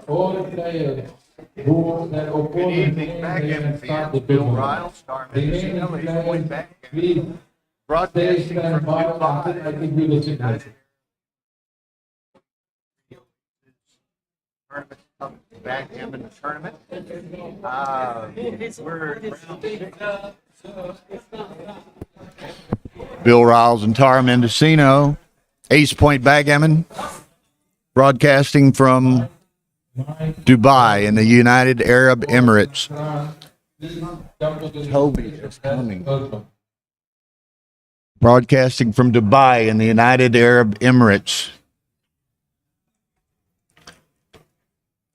Good evening, Backgammon fans. Bill Riles, Star Mendocino, Ace Point Backgammon. Broadcasting from Dubai. Backgammon tournament. Bill Riles and Tara Mendocino, Ace Point Backgammon, broadcasting from Dubai in the United Arab Emirates. Toby is coming. Broadcasting from Dubai in the United Arab Emirates.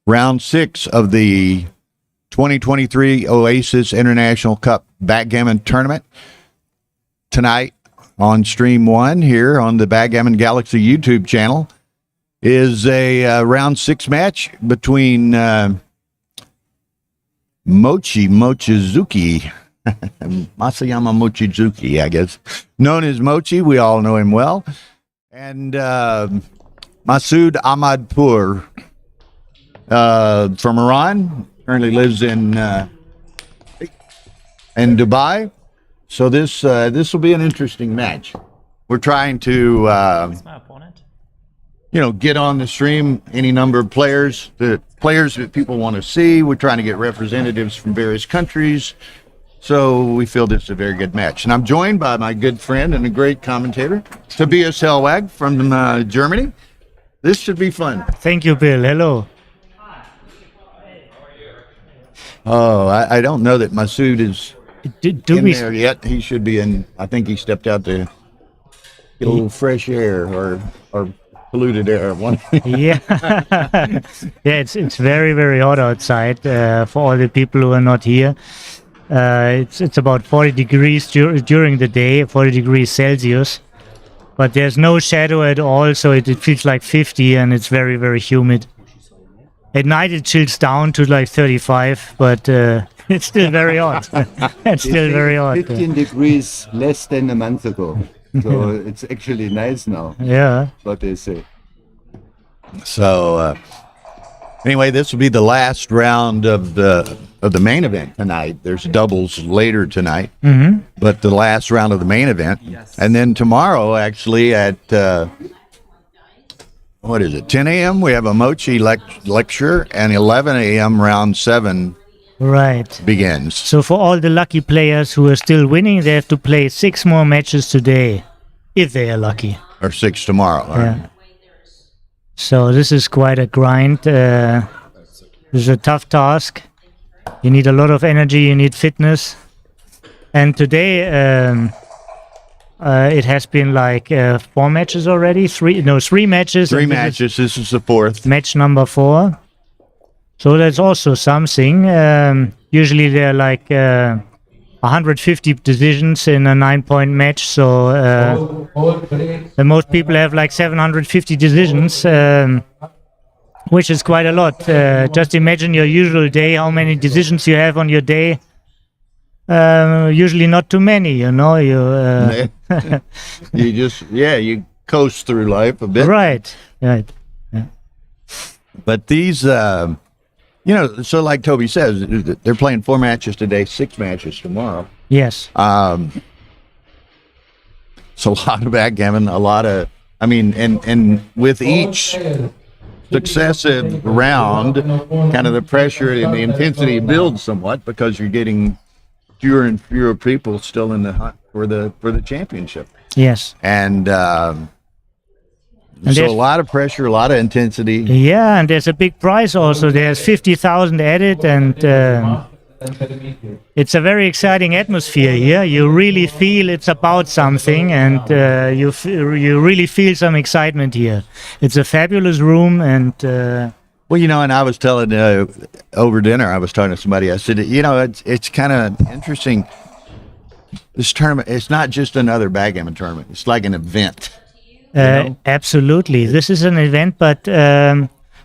Round 6 of the 2023 Oasis International Cup Backgammon Tournament. Tonight on Stream 1 here on the Backgammon Galaxy YouTube channel is a round 6 match between Mochizuki, Masayama Mochizuki, I guess, known as Mochi. We all know him well. And Masood Ahmadpour from Iran, currently lives in Dubai. So this will be an interesting match. We're trying to get on the stream any number of players that people want to see. We're trying to get representatives from various countries. So we feel this is a very good match. And I'm joined by my good friend and a great commentator, Tobias Hellwag from Germany. This should be fun. Thank you, Bill. Hello. Oh, I don't know that Masood is in there yet. He should be in. I think he stepped out to get a little fresh air or polluted air. Yeah. Yeah, it's very, very hot outside for all the people who are not here. It's about 40 degrees during the day, 40 degrees Celsius. But there's no shadow at all, so it feels like 50 and it's very, very humid. At night it chills down to like 35, but it's still very hot. It's still very hot. 15 degrees less than a month ago. So it's actually nice now. Yeah. What they say. So anyway, this will be the last round of the main event tonight. There's doubles later tonight, but the last round of the main event, and then tomorrow actually at 10 a.m. we have a Mochi lecture, and 11 a.m. round 7 begins. So for all the lucky players who are still winning, they have to play 6 more matches today, if they are lucky. Or 6 tomorrow. Yeah. Right. So this is quite a grind. This is a tough task. You need a lot of energy, you need fitness. And today it has been like 4 matches already. 3 matches. 3 matches. This is the 4th. Match number 4. So that's also something. Usually there are like 150 decisions in a 9-point match. So most people have like 750 decisions, which is quite a lot. Just imagine your usual day, how many decisions you have on your day. Usually not too many, you you coast through life a bit. Right. Yeah. But these, so like Toby says, they're playing 4 matches today, 6 matches tomorrow. Yes. So a lot of backgammon, and with each successive round, kind of the pressure and the intensity builds somewhat because you're getting fewer and fewer people still in the hunt for the championship. Yes. And so a lot of pressure, a lot of intensity. Yeah, and there's a big prize also. There's 50,000 added, and it's a very exciting atmosphere here. You really feel it's about something, and you really feel some excitement here. It's a fabulous room, and and I was telling over dinner, I was talking to somebody. I said, it's kind of interesting. This tournament, it's not just another backgammon tournament. It's like an event. Absolutely, this is an event, but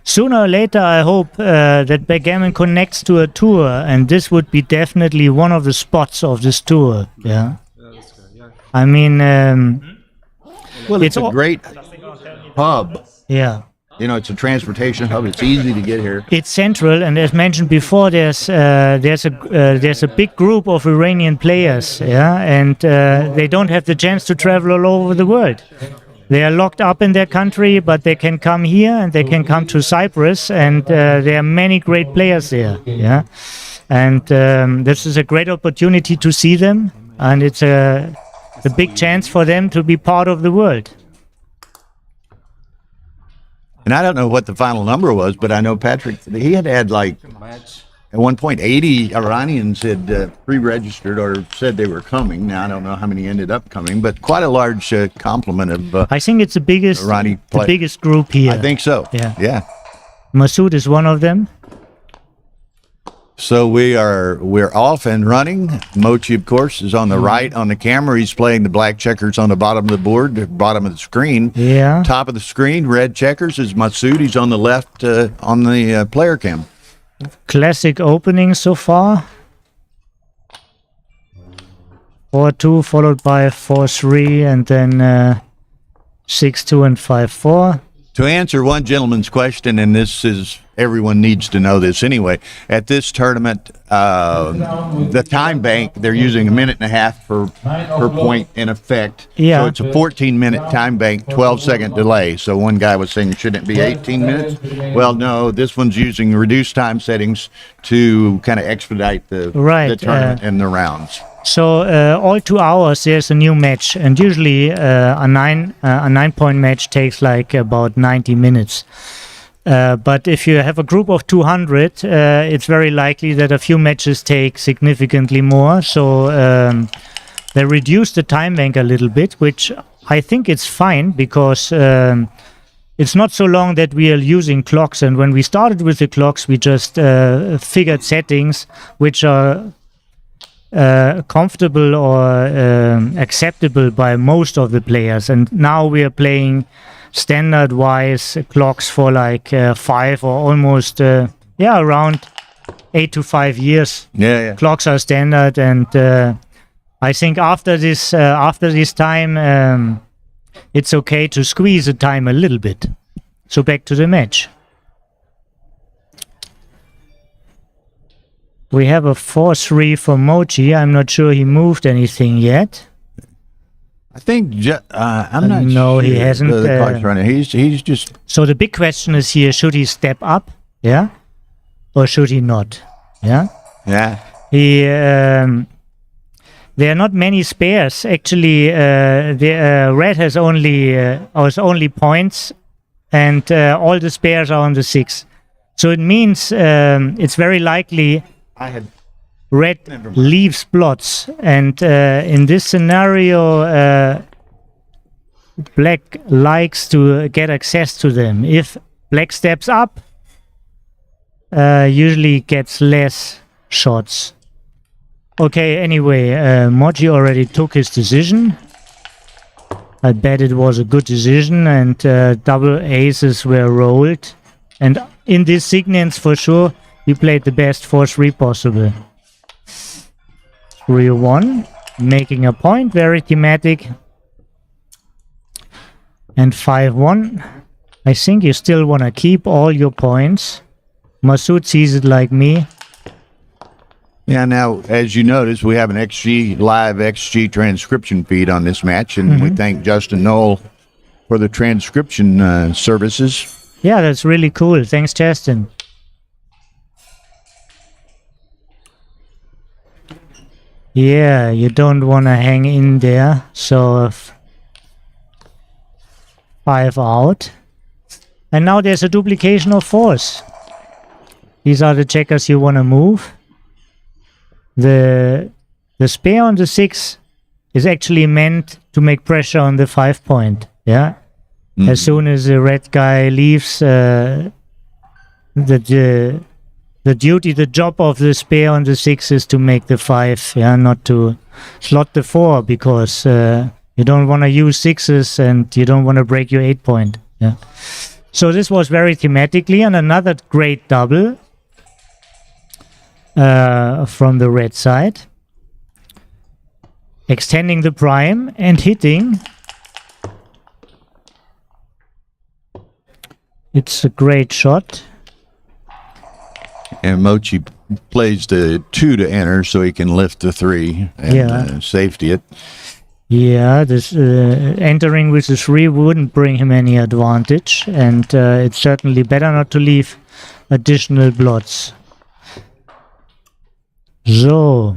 sooner or later, I hope that Backgammon connects to a tour, and this would be definitely one of the spots of this tour. Yeah. I mean, it's a great hub. Yeah. it's a transportation hub. It's easy to get here. It's central, and as mentioned before, there's a big group of Iranian players, and they don't have the chance to travel all over the world. They are locked up in their country, but they can come here and they can come to Cyprus, and there are many great players there, And this is a great opportunity to see them, and it's a big chance for them to be part of the world. And I don't know what the final number was, but I know Patrick, he had like, at one point, 80 Iranians had pre-registered or said they were coming. Now, I don't know how many ended up coming, but quite a large complement of I think it's the biggest group here. I think so. Yeah. Masoud is one of them. So we're off and running. Mochi, of course, is on the right on the camera. He's playing the black checkers on the bottom of the board, the bottom of the screen. Yeah. Top of the screen, red checkers is Masoud. He's on the left on the player cam. Classic opening so far. 4-2 followed by 4-3 and then 6-2 and 5-4. To answer one gentleman's question, and this is, everyone needs to know this anyway, at this tournament, the time bank, they're using 1.5 minutes per point in effect. Yeah. So it's a 14-minute time bank, 12-second delay. So one guy was saying, shouldn't it be 18 minutes? Well, no, this one's using reduced time settings to kind of expedite the tournament and the rounds. So all 2 hours there's a new match, and usually a 9-point match takes like about 90 minutes. But if you have a group of 200, it's very likely that a few matches take significantly more. So they reduce the time bank a little bit, which I think it's fine because it's not so long that we are using clocks. And when we started with the clocks, we just figured settings which are comfortable or acceptable by most of the players, and now we are playing standard-wise clocks for like 5 or almost around 8 to 5 years. Clocks are standard, and I think after this time it's okay to squeeze the time a little bit. So back to the match. We have a 4-3 for Mochi. I'm not sure he moved anything yet. I think I'm not. No, he hasn't. The clock's running. He's just. So the big question is here: should he step up, or should he not? Yeah. He. There are not many spares actually. The red has only points, and all the spares are on the 6. So it means it's very likely. Red leaves plots, and in this scenario, black likes to get access to them. If black steps up, usually gets less shots. Okay, anyway, Mochi already took his decision. I bet it was a good decision, and double aces were rolled. And in this sequence, for sure, we played the best 4-3 possible. 3-1, making a point, very thematic. And 5-1. I think you still want to keep all your points. Masoud sees it like me. Yeah, now, as you notice, we have an live XG transcription feed on this match, and we thank Justin Knoll for the transcription services. Yeah, that's really cool. Thanks, Justin. Yeah, you don't want to hang in there, so 5 out. And now there's a duplication of 4s. These are the checkers you want to move. The spare on the 6 is actually meant to make pressure on the 5-point, As soon as the red guy leaves, the job of the spare on the 6 is to make the 5, not to slot the 4, because you don't want to use 6s and you don't want to break your 8-point. So this was very thematically, and another great double from the red side. Extending the prime and hitting. It's a great shot. And Mochi plays the 2 to enter so he can lift the 3 and Yeah. safety it. Yeah, this entering with the 3 wouldn't bring him any advantage, and it's certainly better not to leave additional blots. So.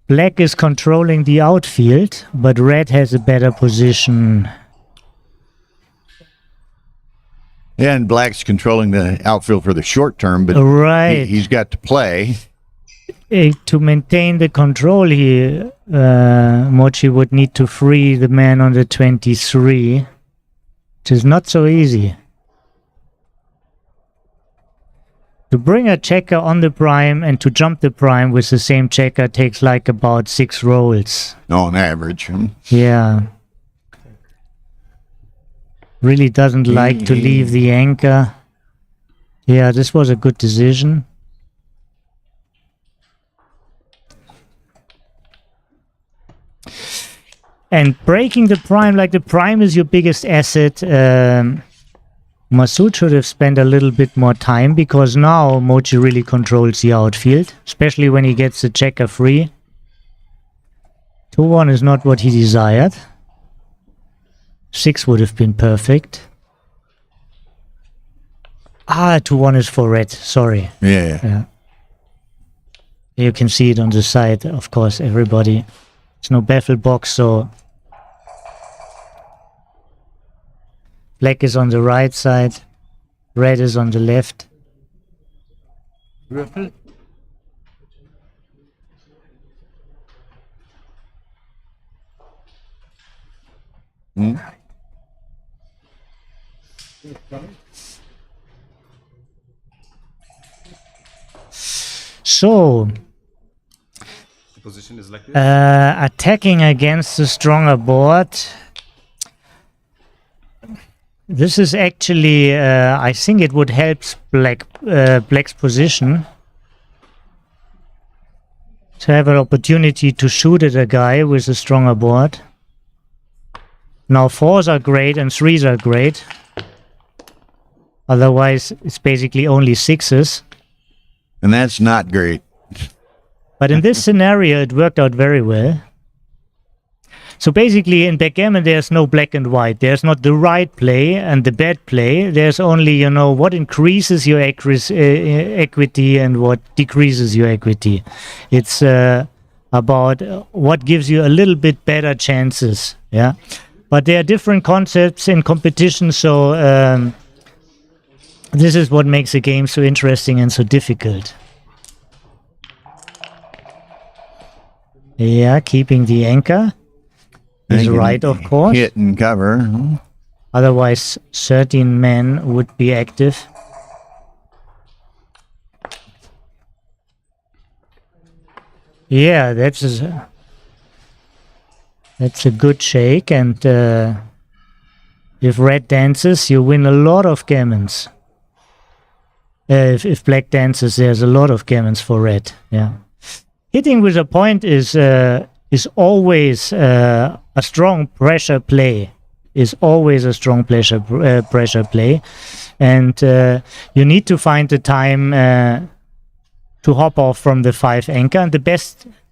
Black is controlling the outfield, but red has a better position. Yeah, and Black's controlling the outfield for the short term, but Right. he's got to play. To maintain the control here, Mochi would need to free the man on the 23, which is not so easy. To bring a checker on the prime and to jump the prime with the same checker takes like about 6 rolls. On average. Yeah. Really doesn't like to leave the anchor. Yeah, this was a good decision. And breaking the prime, like the prime is your biggest asset. Masood should have spent a little bit more time, because now Mochi really controls the outfield, especially when he gets the checker free. 2-1 is not what he desired. 6 would have been perfect. 2-1 is for red, sorry. Yeah. You can see it on the side, of course, everybody. There's no baffle box, so black is on the right side, red is on the left. Würfel. So, The position is like this. attacking against the stronger board. This is actually, I think it would help Black's position to have an opportunity to shoot at a guy with a stronger board. Now 4s are great and 3s are great. Otherwise, it's basically only 6s. And that's not great. But in this scenario, it worked out very well. So basically, in backgammon, there's no black and white. There's not the right play and the bad play. There's only, what increases your equity and what decreases your equity. It's about what gives you a little bit better chances. Yeah, but there are different concepts in competition. So this is what makes the game so interesting and so difficult. Yeah, keeping the anchor. Is right, of course. Hit and cover. Otherwise, 13 men would be active. Yeah, that's a good shake, and if red dances, you win a lot of gammons. If black dances, there's a lot of gammons for red. Yeah, hitting with a point is always a strong pressure play. Is always a strong pressure play, and you need to find the time to hop off from the 5 anchor. And the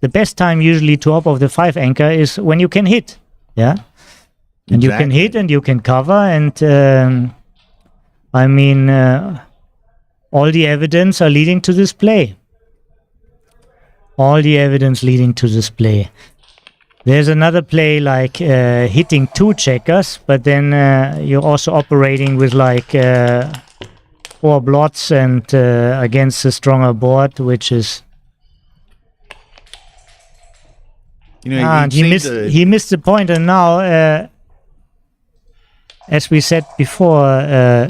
best time usually to hop off the 5 anchor is when you can hit. Yeah, and you can hit and you can cover. And I mean, all the evidence are leading to this play. All the evidence leading to this play. There's another play like hitting 2 checkers, but then you're also operating with like 4 blots and against a stronger board, which is. And he missed the point, and now, as we said before,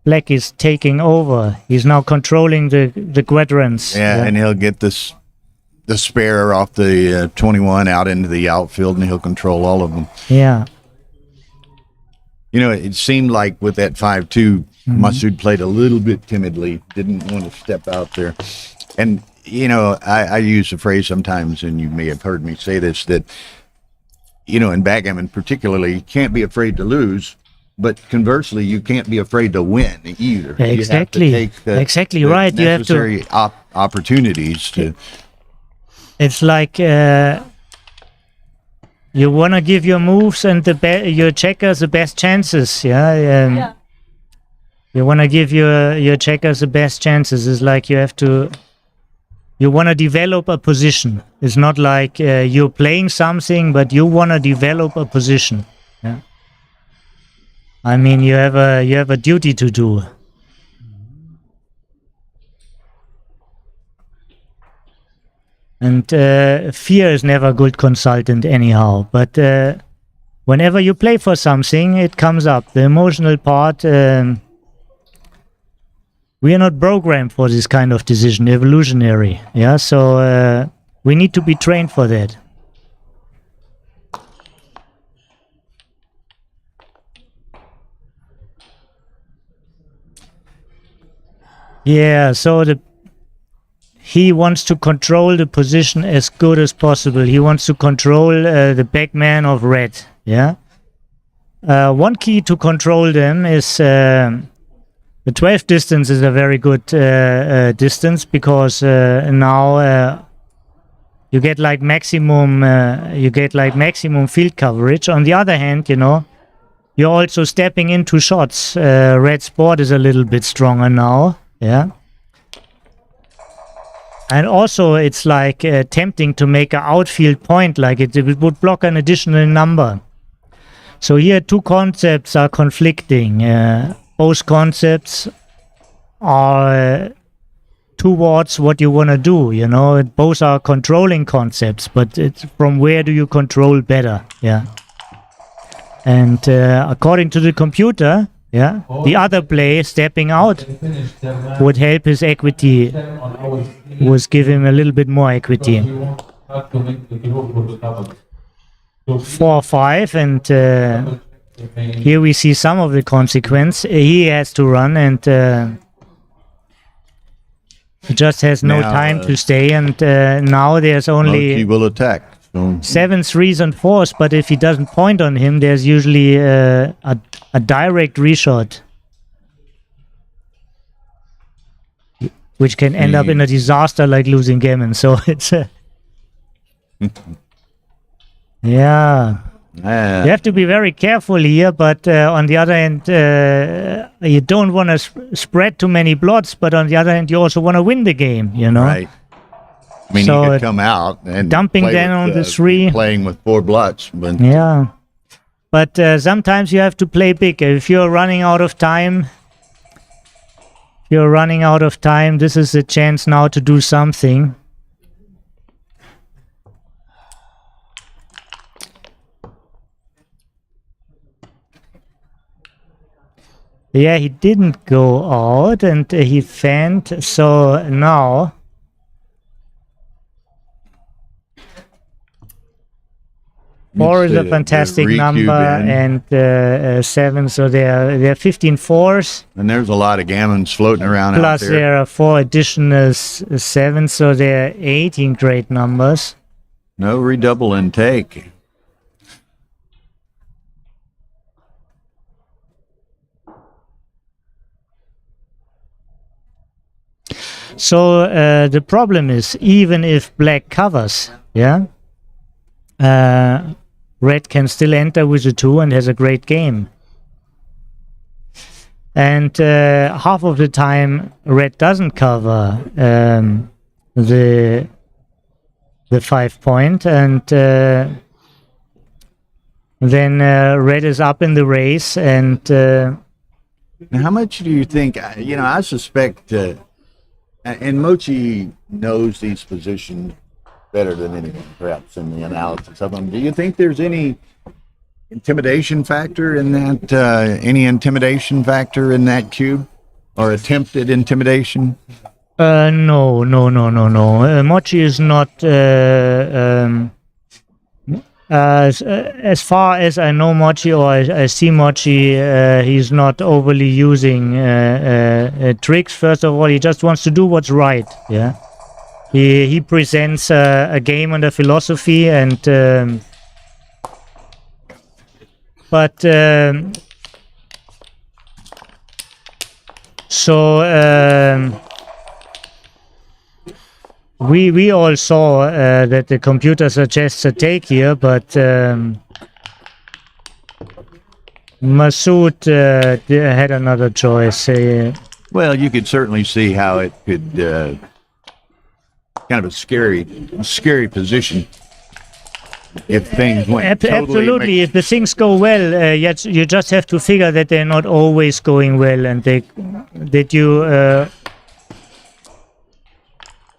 black is taking over. He's now controlling the quadrants. Yeah, and he'll get the spare off the 21 out into the outfield, and he'll control all of them. Yeah. It seemed like with that 5-2, Masood played a little bit timidly, didn't want to step out there. And, I use the phrase sometimes, and you may have heard me say this, that in backgammon particularly, you can't be afraid to lose, but conversely, you can't be afraid to win either. Exactly. You have to take Exactly the right. You have to. necessary opportunities to. It's like you want to give your moves and your checkers the best chances. Yeah. You want to give your checkers the best chances. It's like you want to develop a position. It's not like you're playing something, but you want to develop a position. Yeah. I mean, you have a duty to do. And fear is never a good consultant anyhow. But whenever you play for something, it comes up. The emotional part, we are not programmed for this kind of decision, evolutionary. Yeah, so we need to be trained for that. Yeah, so he wants to control the position as good as possible. He wants to control the backman of red. Yeah. One key to control them is the 12 distance is a very good distance, because now you get like maximum field coverage. On the other hand, you're also stepping into shots. Red's board is a little bit stronger now. Yeah. And also, it's like tempting to make an outfield point, like it would block an additional number. So here, two concepts are conflicting. Both concepts are towards what you want to do. Both are controlling concepts, but it's from where do you control better? Yeah. And according to the computer, yeah, the other player stepping out would help his equity, would give him a little bit more equity. 4-5, and here we see some of the consequence. He has to run, and he just has no time to stay, and now there's only He will attack. So 7 3s and 4s, but if he doesn't point on him, there's usually a direct reshot, which can end up in a disaster like losing Gammon. So it's yeah. You have to be very careful here, but on the other hand, you don't want to spread too many blots, but on the other hand, you also want to win the game, Right. I mean, So, he could come out and dumping play down with, on the 3. playing with 4 blots, but Yeah. But sometimes you have to play big. If you're running out of time, this is a chance now to do something. Yeah, he didn't go out, and he fanned, so now 4 is a fantastic number, and 7, so there are 15 4s. And there's a lot of gammons floating around Plus out there. there are 4 additional 7s, so there are 18 great numbers. No redouble and take. So the problem is, even if black covers, yeah, red can still enter with a 2 and has a great game. And half of the time, red doesn't cover the 5 point, and then red is up in the race. And Now, how much do you think? I suspect, and Mochi knows these positions better than anyone, perhaps, in the analysis of them. Do you think there's any intimidation factor in that? Any intimidation factor in that cube, or attempted intimidation? No. Mochi is not. As far as I know Mochi, or I see Mochi, he's not overly using tricks. First of all, he just wants to do what's right. Yeah, he presents a game and a philosophy, and But we all saw that the computer suggests a take here, but Masood had another choice. Well, you could certainly see how it could kind of a scary position if things went absolutely. If the things go well, you just have to figure that they're not always going well, and that you.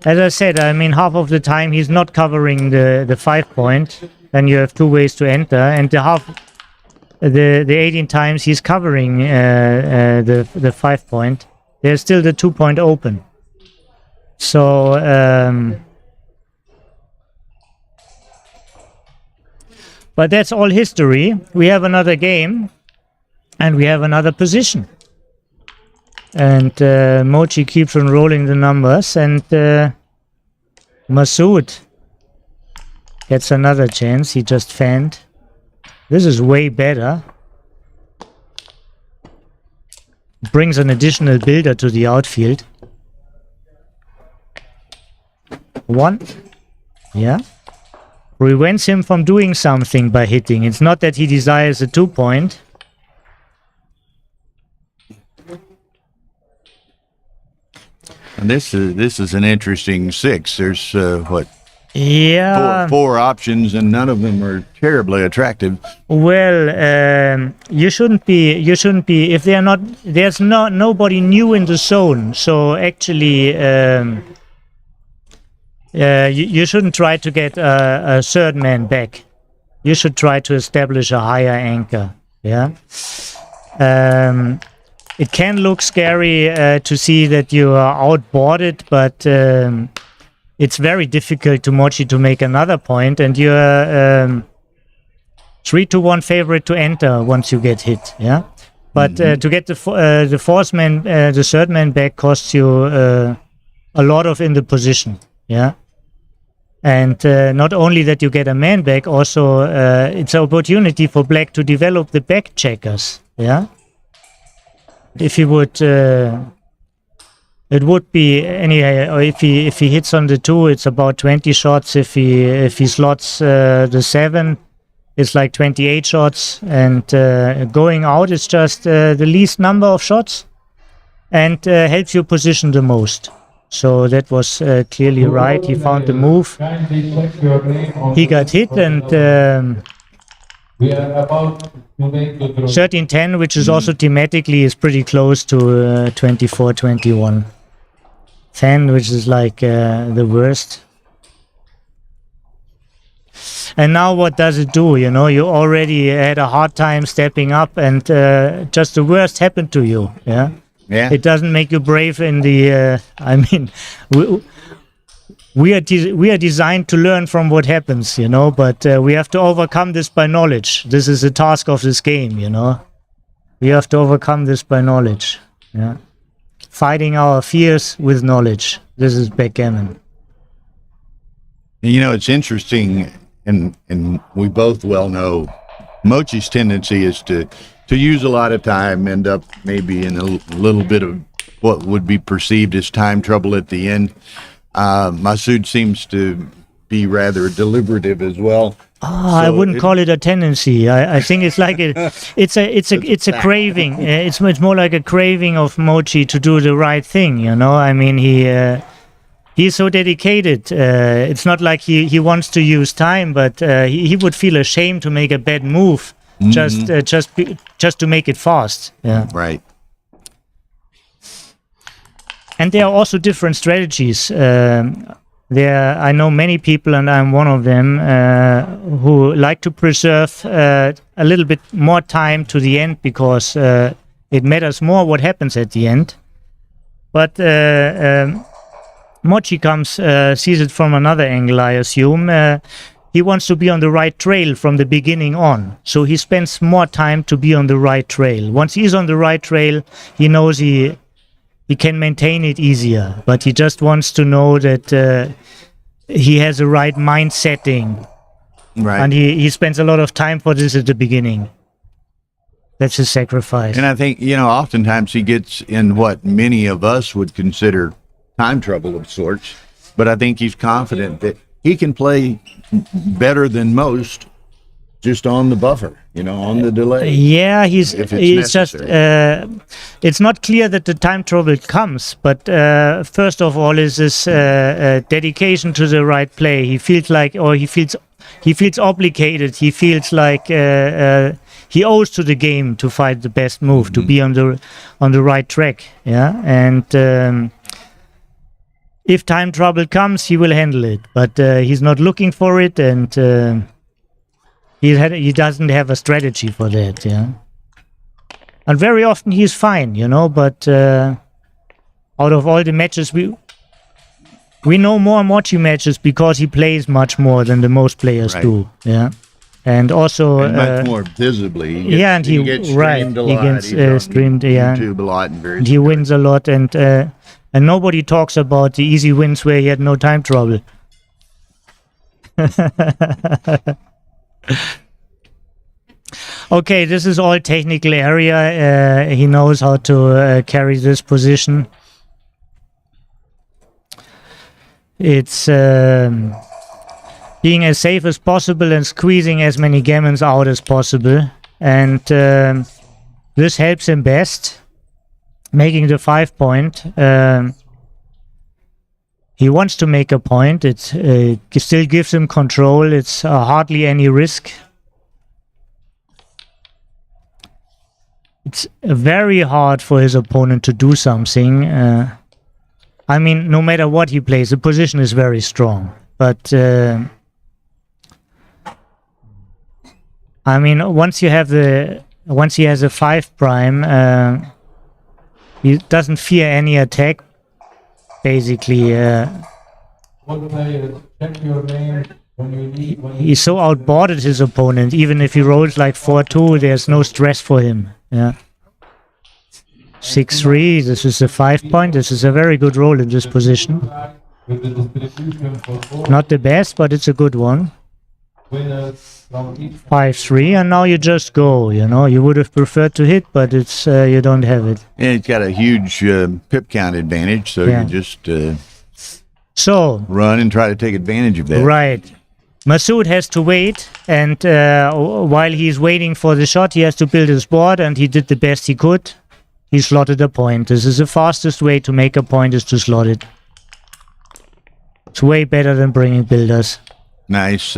As I said, I mean, half of the time he's not covering the 5 point, and you have 2 ways to enter, and the 18 times he's covering the 5 point. There's still the 2 point open. So but that's all history. We have another game, and we have another position. And Mochi keeps on rolling the numbers, and Masood gets another chance. He just fanned. This is way better. Brings an additional builder to the outfield. 1. Yeah. Prevents him from doing something by hitting. It's not that he desires a 2 point. And this is an interesting 6. There's Yeah. four options, and none of them are terribly attractive. Well, you shouldn't be. If they are not, there's nobody new in the zone. So actually, you shouldn't try to get a third man back. You should try to establish a higher anchor. Yeah. It can look scary to see that you are outboarded, but it's very difficult to Mochi to make another point, and you're 3-1 favorite to enter once you get hit. Yeah, but to get the fourth man, the third man back costs you a lot of in the position. Yeah, and not only that you get a man back, also it's an opportunity for black to develop the back checkers. Yeah. If he would, it would be anyhow. If he hits on the 2, it's about 20 shots. If he slots the 7, it's like 28 shots. And going out is just the least number of shots, and helps you position the most. So that was clearly right. He found the move. He got hit, and. We are about to make the draw. 13-10, which is also thematically is pretty close to 24-21. 10, which is like the worst. And now what does it do? You know, you already had a hard time stepping up, and just the worst happened to you. Yeah. Yeah. It doesn't make you brave in the. I mean, we are designed to learn from what happens, you know, but we have to overcome this by knowledge. This is the task of this game, you know. We have to overcome this by knowledge. Yeah. Fighting our fears with knowledge. This is backgammon. You know, it's interesting, and we both well know Mochi's tendency is to use a lot of time, end up maybe in a little bit of what would be perceived as time trouble at the end. Masood seems to be rather deliberative as well. I wouldn't call it a tendency. I think it's like it's a craving. It's more like a craving of Mochi to do the right thing. You know, I mean, he's so dedicated. It's not like he wants to use time, but he would feel ashamed to make a bad move just to make it fast. Yeah, right. And there are also different strategies. I know many people, and I'm one of them, who like to preserve a little bit more time to the end because it matters more what happens at the end. But Mochi sees it from another angle, I assume. He wants to be on the right trail from the beginning on. So he spends more time to be on the right trail. Once he's on the right trail, he knows he can maintain it easier, but he just wants to know that he has the right mind setting. Right. And he spends a lot of time for this at the beginning. That's his sacrifice. And I think, oftentimes he gets in what many of us would consider time trouble of sorts, but I think he's confident that he can play better than most just on the buffer, on the delay. Yeah, he's if it's just it's not clear that the time trouble comes, but first of all is this dedication to the right play. He feels like, or he feels obligated. He feels like he owes to the game to find the best move, to be on the right track. Yeah, and if time trouble comes, he will handle it, but he's not looking for it, and he doesn't have a strategy for that. Yeah, and very often he's fine, but out of all the matches we know more Mochi matches because he plays much more than the most players do. Yeah, and also and much more visibly. He gets streamed a lot. He gets streamed. Yeah, YouTube a lot, and he wins a lot, and nobody talks about the easy wins where he had no time trouble. Okay, this is all technical area. He knows how to carry this position. It's being as safe as possible and squeezing as many gammons out as possible. And this helps him best, making the 5 point. He wants to make a point. It still gives him control. It's hardly any risk. It's very hard for his opponent to do something. I mean, no matter what he plays, the position is very strong. But I mean, once he has a 5 prime, he doesn't fear any attack. Basically, One player, check your name when you leave. He's so outboarded his opponent. Even if he rolls like 4-2, there's no stress for him. Yeah. 6-3. This is a 5 point. This is a very good roll in this position. With the distribution for 4 Not the best, but it's a good one. winners from each 5-3, and now you just go. You would have preferred to hit, but it's you don't have it. And he's got a huge pip count advantage, so Yeah. you just So run and try to take advantage of that. right. Masood has to wait, and while he's waiting for the shot, he has to build his board, and he did the best he could. He slotted a point. This is the fastest way to make a point, is to slot it. It's way better than bringing builders. Nice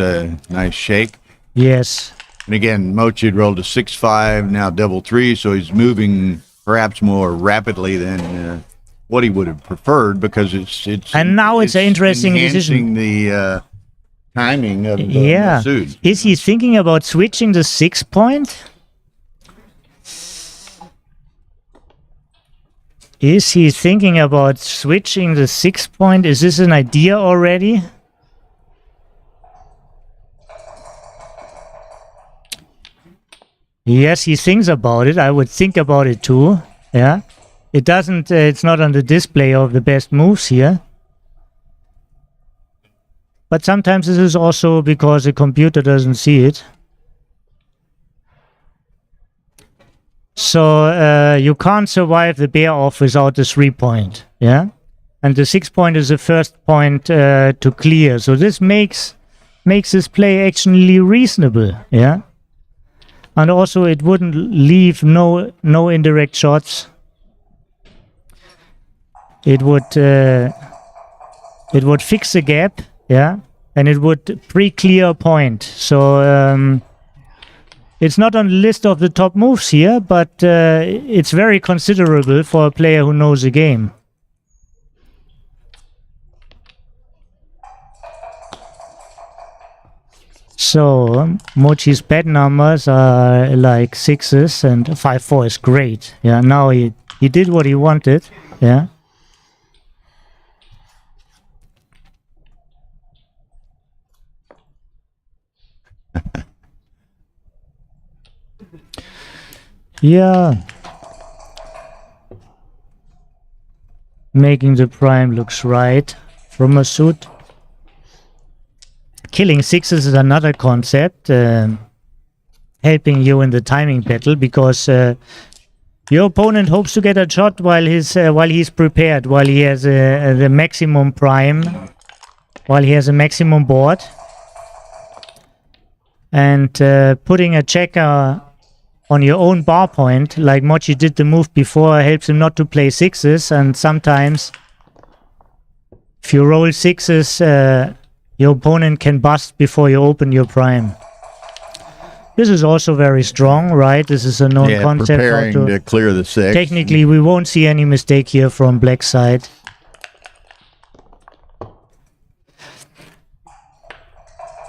shake. Yes. And again, Mochi had rolled a 6-5, now double 3, so he's moving perhaps more rapidly than what he would have preferred, because it's And now it's an interesting decision. enhancing the timing of Yeah. Masood. Is he thinking about switching the 6 point? Is he thinking about switching the 6 point? Is this an idea already? Yes, he thinks about it. I would think about it too. Yeah. It doesn't, it's not on the display of the best moves here. But sometimes this is also because the computer doesn't see it. So you can't survive the bear off without the 3 point. Yeah. And the 6 point is the first point to clear. So this makes this play actually reasonable. Yeah. And also it wouldn't leave no indirect shots. It would fix the gap, yeah, and it would pre-clear a point. So it's not on the list of the top moves here, but it's very considerable for a player who knows the game. So Mochi's bad numbers are like 6s, and 5-4 is great. Yeah, now he did what he wanted. Yeah. Yeah. Making the prime looks right from a suit. Killing 6s is another concept. helping you in the timing battle, because your opponent hopes to get a shot while he's prepared, while he has the maximum prime, while he has a maximum board. And putting a checker on your own bar point, like Mochi did the move before, helps him not to play sixes. And sometimes, if you roll sixes, your opponent can bust before you open your prime. This is also very strong, right? This is a known concept. Preparing to clear the six. Technically, we won't see any mistake here from black side.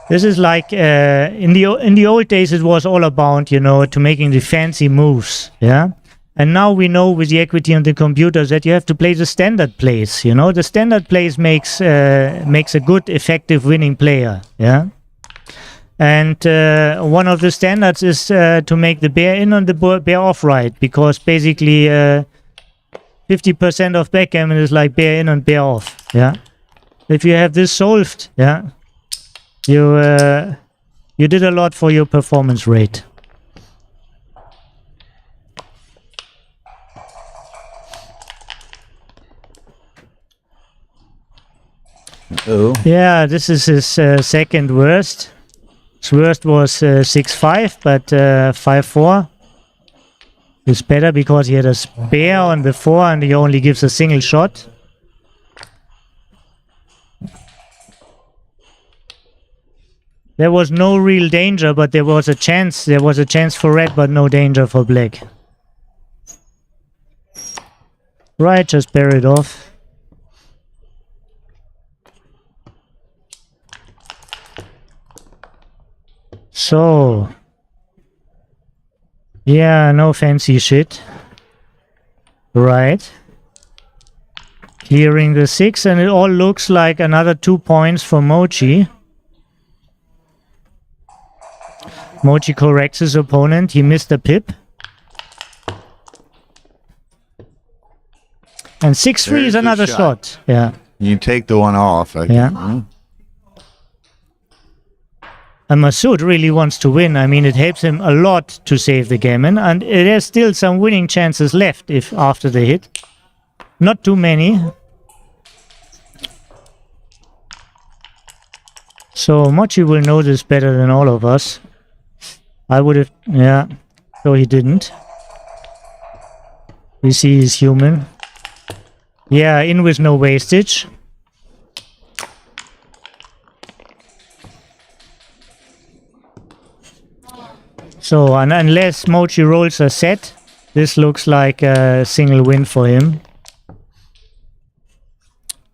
This is like in the old days, it was all about, you know, to making the fancy moves, yeah. And now we know with the equity on the computers that you have to play the standard plays. You know, the standard plays makes a good, effective winning player, yeah. And one of the standards is to make the bear in on the bear off right, because basically 50% of backgammon is like bear in and bear off, yeah. If you have this solved, yeah, you did a lot for your performance rate. Oh. Yeah, this is his second worst. His worst was 6-5, but 5-4 is better because he had a spare on the 4 and he only gives a single shot. There was no real danger, but there was a chance. There was a chance for red, but no danger for black. Right, just bear it off. So, yeah, no fancy shit. Right. Clearing the 6, and it all looks like another 2 points for Mochi. Mochi corrects his opponent. He missed a pip. And 6-3 is another shot. Yeah. You take the one off. Yeah. And Masood really wants to win. I mean, it helps him a lot to save the gammon, and there's still some winning chances left if after the hit. Not too many. So Mochi will know this better than all of us. I would have, yeah, so he didn't. We see he's human. Yeah, in with no wastage. So, and unless Mochi rolls a set, this looks like a single win for him.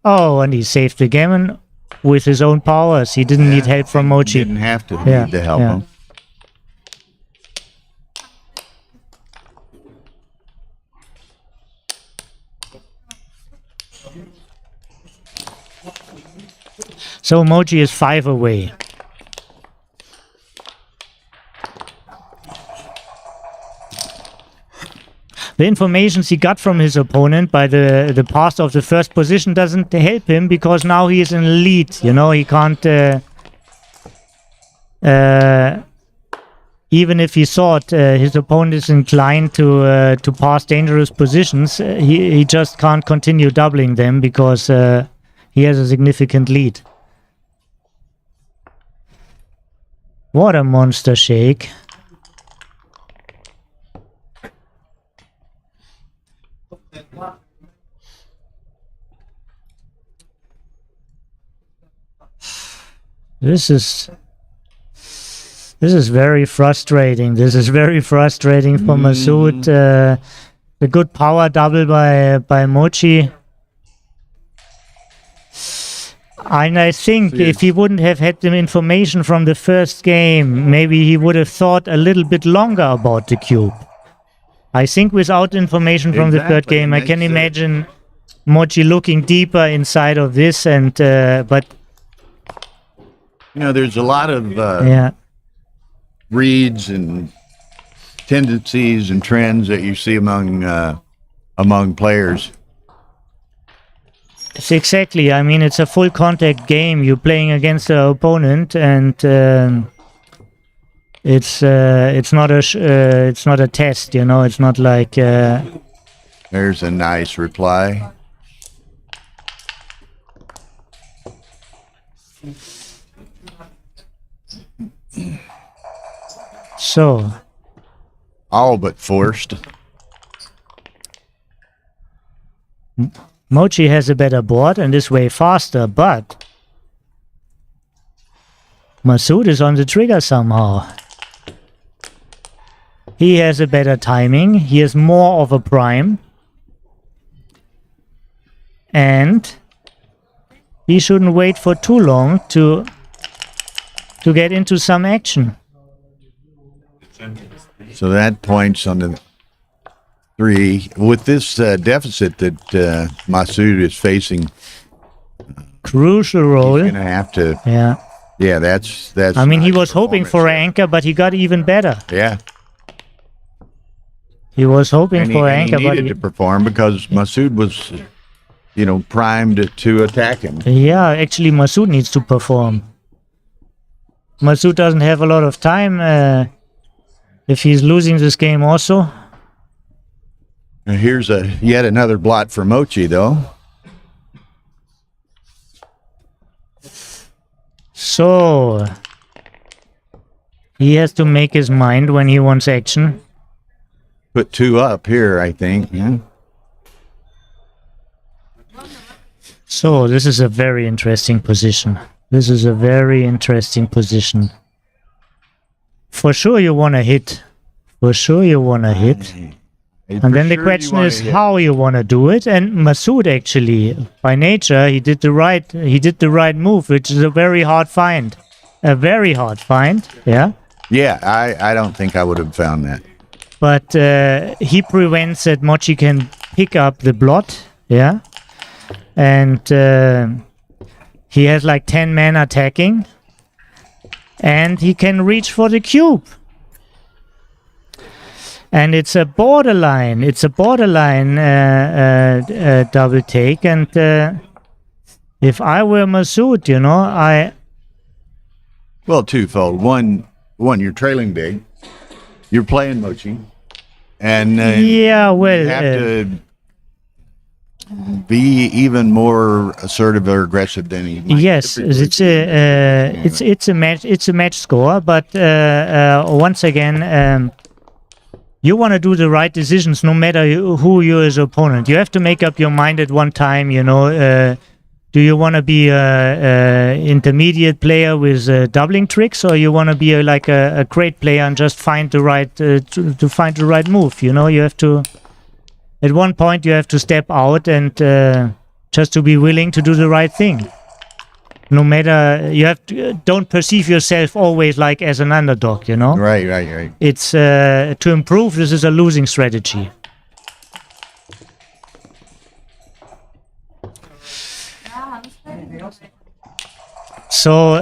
Oh, and he saved the gammon with his own powers. He didn't need help from Mochi. He didn't have to need to help him. So Mochi is 5 away. The information he got from his opponent by the pass of the first position doesn't help him, because now he is in the lead. You know, he can't... even if he thought his opponent is inclined to pass dangerous positions, he just can't continue doubling them because he has a significant lead. What a monster shake. This is very frustrating. This is very frustrating for Masood. The good power double by Mochi. And I think if he wouldn't have had the information from the first game, maybe he would have thought a little bit longer about the cube. I think without information from the third game, I can imagine Mochi looking deeper inside of this, and but you know, there's a lot of reads and tendencies and trends that you see among players. It's exactly. I mean, it's a full contact game. You're playing against an opponent, and It's not it's not a test, you know. It's not like There's a nice reply. so. All but forced. Mochi has a better board and is way faster, but Masood is on the trigger somehow. He has a better timing. He has more of a prime. And he shouldn't wait for too long to get into some action. So that points on the 3. With this deficit that Masood is facing, Crucial role. he's going to have to. Yeah. Yeah, that's. I mean, he nice was hoping for performance an anchor, but he got even better. there. Yeah, He was hoping and he, for an and he anchor, but needed to perform because Masood was, primed to attack him. yeah, actually, Masood needs to perform. Masood doesn't have a lot of time if he's losing this game also. Here's yet another blot for Mochi, though. So, he has to make his mind when he wants action. Put 2 up here, I think. Yeah. So, this is a very interesting position. This is a very interesting position. For sure you want to hit. For sure you want to hit. And then the question is how you want to do it. And Masood actually, by nature, he did the right move, which is a very hard find. A very hard find, yeah. Yeah, I don't think I would have found that. But he prevents that Mochi can pick up the blot, yeah. And he has like 10 men attacking. And he can reach for the cube. And it's a borderline double take. And if I were Masood, Well, twofold. One, you're trailing big. You're playing Mochi. And yeah, well, you have to be even more assertive or aggressive than he might yes, typically it's be. a match score, but once again, you want to do the right decisions no matter who you is opponent. You have to make up your mind at one time. Do you want to be a intermediate player with doubling tricks, or you want to be a great player and just find the right to find the right move? You have to. At one point, you have to step out and just to be willing to do the right thing. No matter don't perceive yourself always like as an underdog. Right. It's to improve. This is a losing strategy. So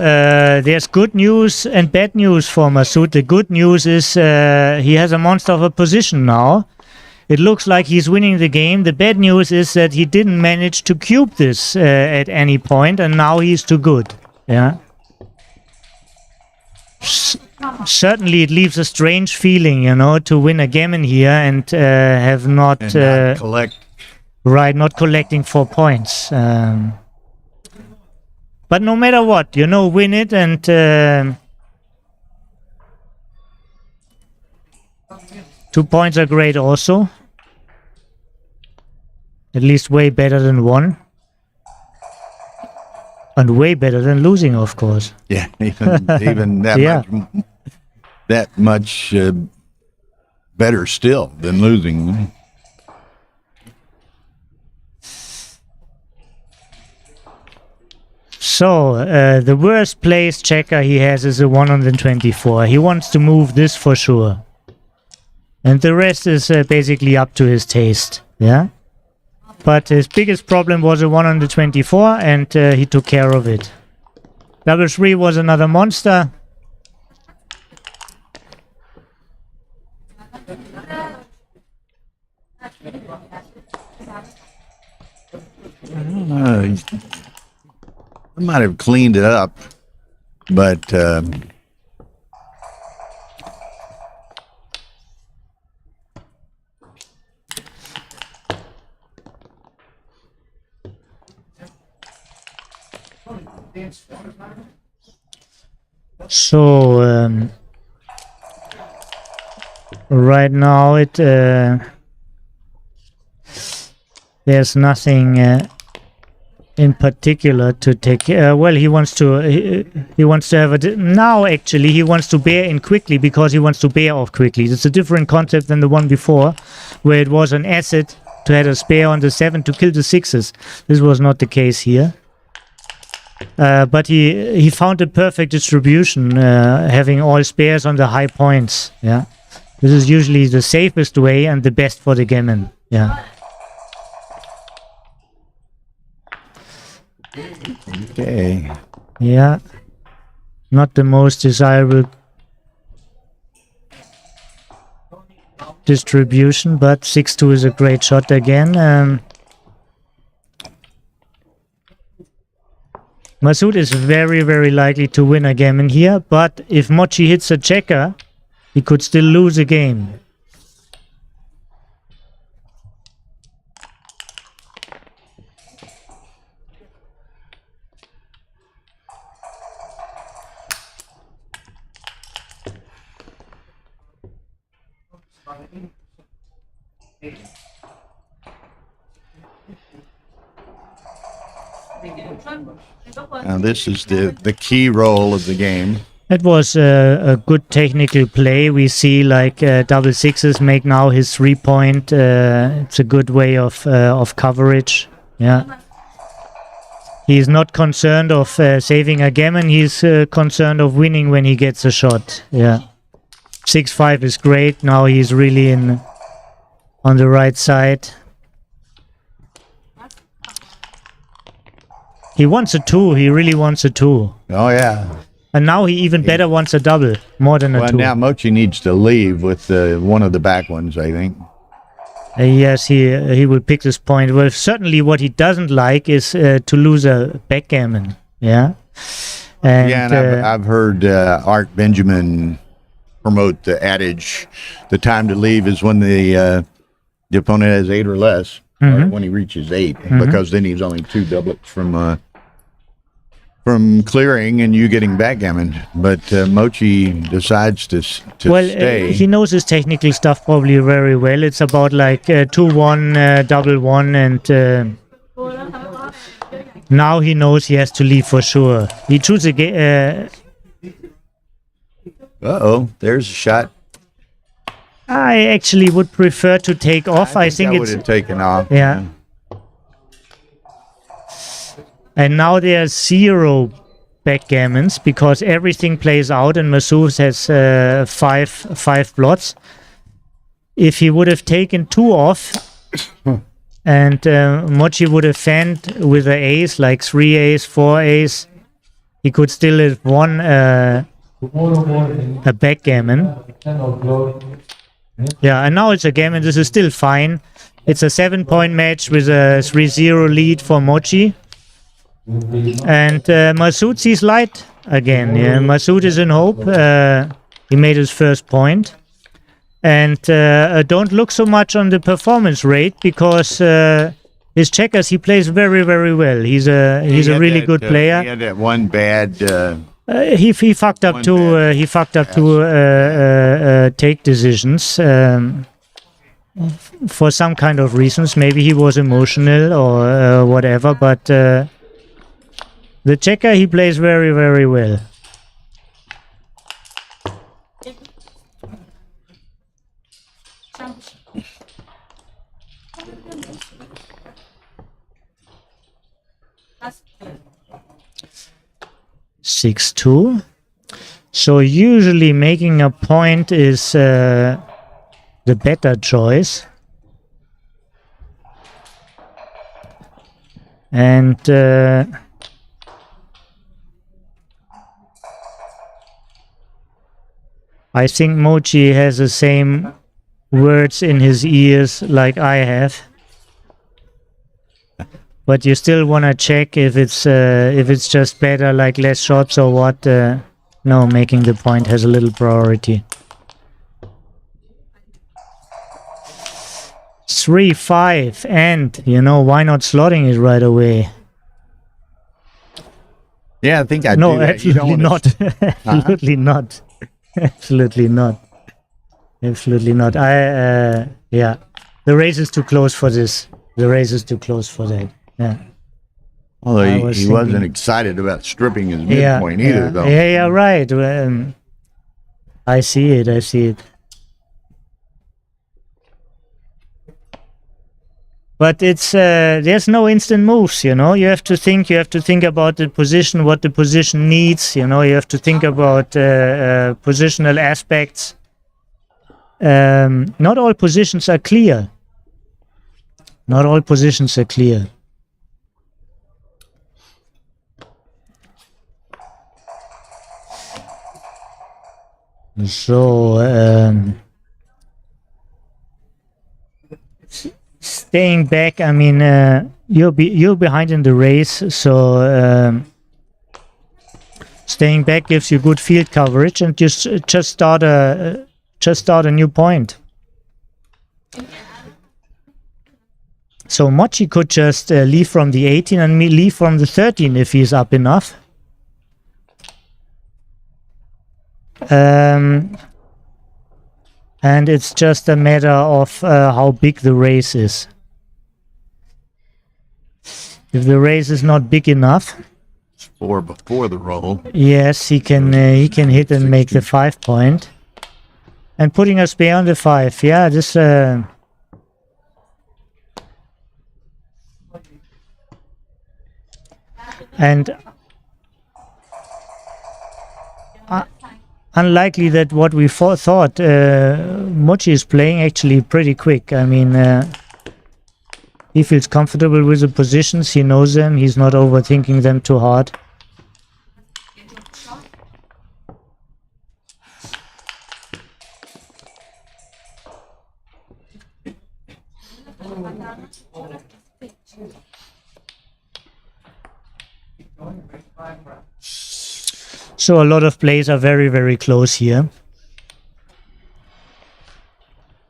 there's good news and bad news for Masood. The good news is he has a monster of a position now. It looks like he's winning the game. The bad news is that he didn't manage to cube this at any point, and now he's too good. Yeah. Certainly, it leaves a strange feeling, to win a Gammon here and have not collect. Right, not collecting 4 points. But no matter what, win it and 2 points are great also. At least way better than 1. And way better than losing, of course. Yeah, even that Yeah. much better still than losing. So, the worst place checker he has is a 124. He wants to move this for sure. And the rest is basically up to his taste. Yeah? But his biggest problem was a 124, and he took care of it. Double 3 was another monster. I might have cleaned it up, but So right now there's nothing in particular to take. Well, he wants to have now. Actually, he wants to bear in quickly because he wants to bear off quickly. It's a different concept than the one before, where it was an asset to have a spare on the 7 to kill the 6s. This was not the case here. But he found a perfect distribution, having all spares on the high points. Yeah, this is usually the safest way and the best for the gammon. Yeah. Okay. Yeah. Not the most desirable distribution, but 6-2 is a great shot again. Masood is very, very likely to win a gammon here, but if Mochi hits a checker, he could still lose a game. Now this is the key role of the game. It was a good technical play. We see like double 6s make now his 3-point. It's a good way of coverage. Yeah. He's not concerned of saving a gammon. He's concerned of winning when he gets a shot. Yeah. 6-5 is great. Now he's really on the right side. He wants a 2. He really wants a 2. Oh yeah. And now he even better wants a double, more than a 2. Now Mochi needs to leave with one of the back ones, I think. Yes, he will pick this point. Well, certainly what he doesn't like is to lose a backgammon. Yeah. And I've heard Art Benjamin promote the adage, the time to leave is when the opponent has 8 or less, or when he reaches 8, because then he's only 2 doublets from clearing and you getting backgammon. But Mochi decides to stay. He knows his technical stuff probably very well. It's about like 2-1, double 1, and now he knows he has to leave for sure. He chooses a Uh-oh, there's a shot. I actually would prefer to take off. I think I it's would have taken off. Yeah. And now there's 0 backgammons because everything plays out and Masood has 5 blots. If he would have taken 2 off and Mochi would have fanned with an ace, like 3 ace, 4 ace, he could still have won a backgammon. Yeah, and now it's a gammon. This is still fine. It's a 7-point match with a 3-0 lead for Mochi. And Masood sees light again. Yeah, Masood is in hope. He made his first point. And don't look so much on the performance rate because his checkers he plays very, very well. He's a really good player. He had that one bad. He fucked up two. He fucked up two take decisions for some kind of reasons. Maybe he was emotional or whatever. But the checker he plays very, very well. Six two. So usually making a point is the better choice. And I think Mochi has the same words in his ears like I have. But you still want to check if it's just better, like less shots or what. No, making the point has a little priority. 3-5, and you know why not slotting it right away? Yeah, I think I No, do that. You don't absolutely wanna- not. Absolutely not. Absolutely not. Absolutely not. Yeah. The race is too close for this. The race is too close for that. Yeah. Although I he, was he wasn't thinking- excited about stripping his Yeah. midpoint either, though. Yeah, right. I see it. I see it. But it's there's no instant moves, you know. You have to think. You have to think about the position, what the position needs. You know, you have to think about positional aspects. Not all positions are clear. Not all positions are clear. So staying back, I mean, you're behind in the race, so staying back gives you good field coverage, and just start a new point. So Mochi could just leave from the 18 and me leave from the 13 if he's up enough. And it's just a matter of how big the race is. If the race is not big enough, It's 4 before the roll. yes, he can hit and make the 5 point. And putting a spare on the 5, yeah, this and unlikely that what we thought, Mochi is playing actually pretty quick. I mean, he feels comfortable with the positions, he knows them, he's not overthinking them too hard. So a lot of plays are very, very close here.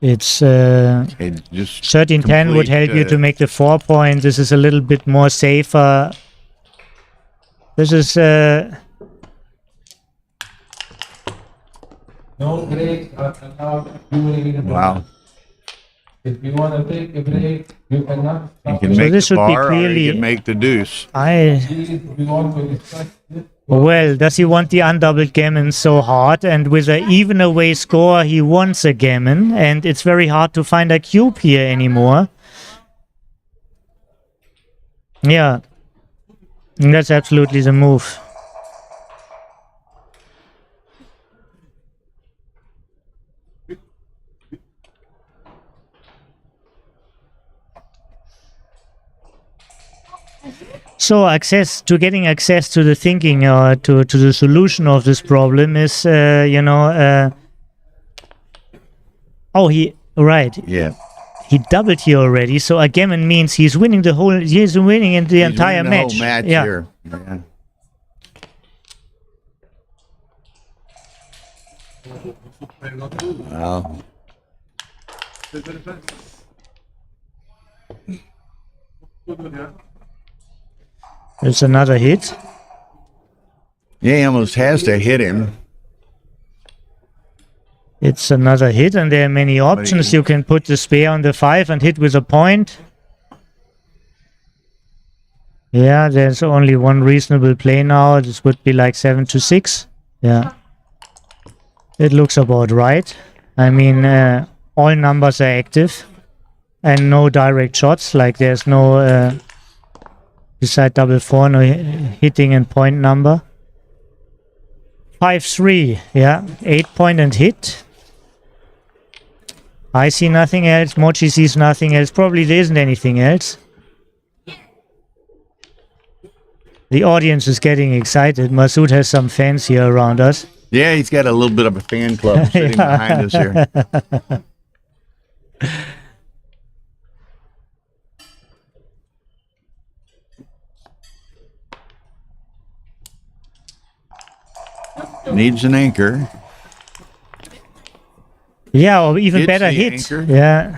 It's Okay, just 13-10 would complete, help you to make the 4 point. This is a little bit more safer. This is No breaks are allowed during the wow. If you want to take a break, you cannot He stop. can So make this the should be bar or clearly- he can make the deuce. Please, we want to discuss this. well, does he want the undoubled gammon so hard? And with an even away score, he wants a gammon, and it's very hard to find a cube here anymore. Yeah, that's absolutely the move. So getting access to the thinking or to the solution of this problem is, right. Yeah. He doubled here already, so a gammon means he's winning the entire He's winning the match. whole match Yeah. here. Yeah. Wow. It's another hit. Yeah, he almost has to hit him. It's another hit, and there are many options. You can put the spare on the 5 and hit with a point. Yeah, there's only one reasonable play now. This would be like 7-6. Yeah. It looks about right. I mean, all numbers are active. And no direct shots. Like there's no, beside double 4, no hitting and point number. 5-3. Yeah. 8 point and hit. I see nothing else. Mochi sees nothing else. Probably there isn't anything else. The audience is getting excited. Masood has some fans here around us. Yeah, he's got a little bit of a fan club sitting behind us here. Needs an anchor. Yeah, or even Hits better the hit. anchor. Yeah.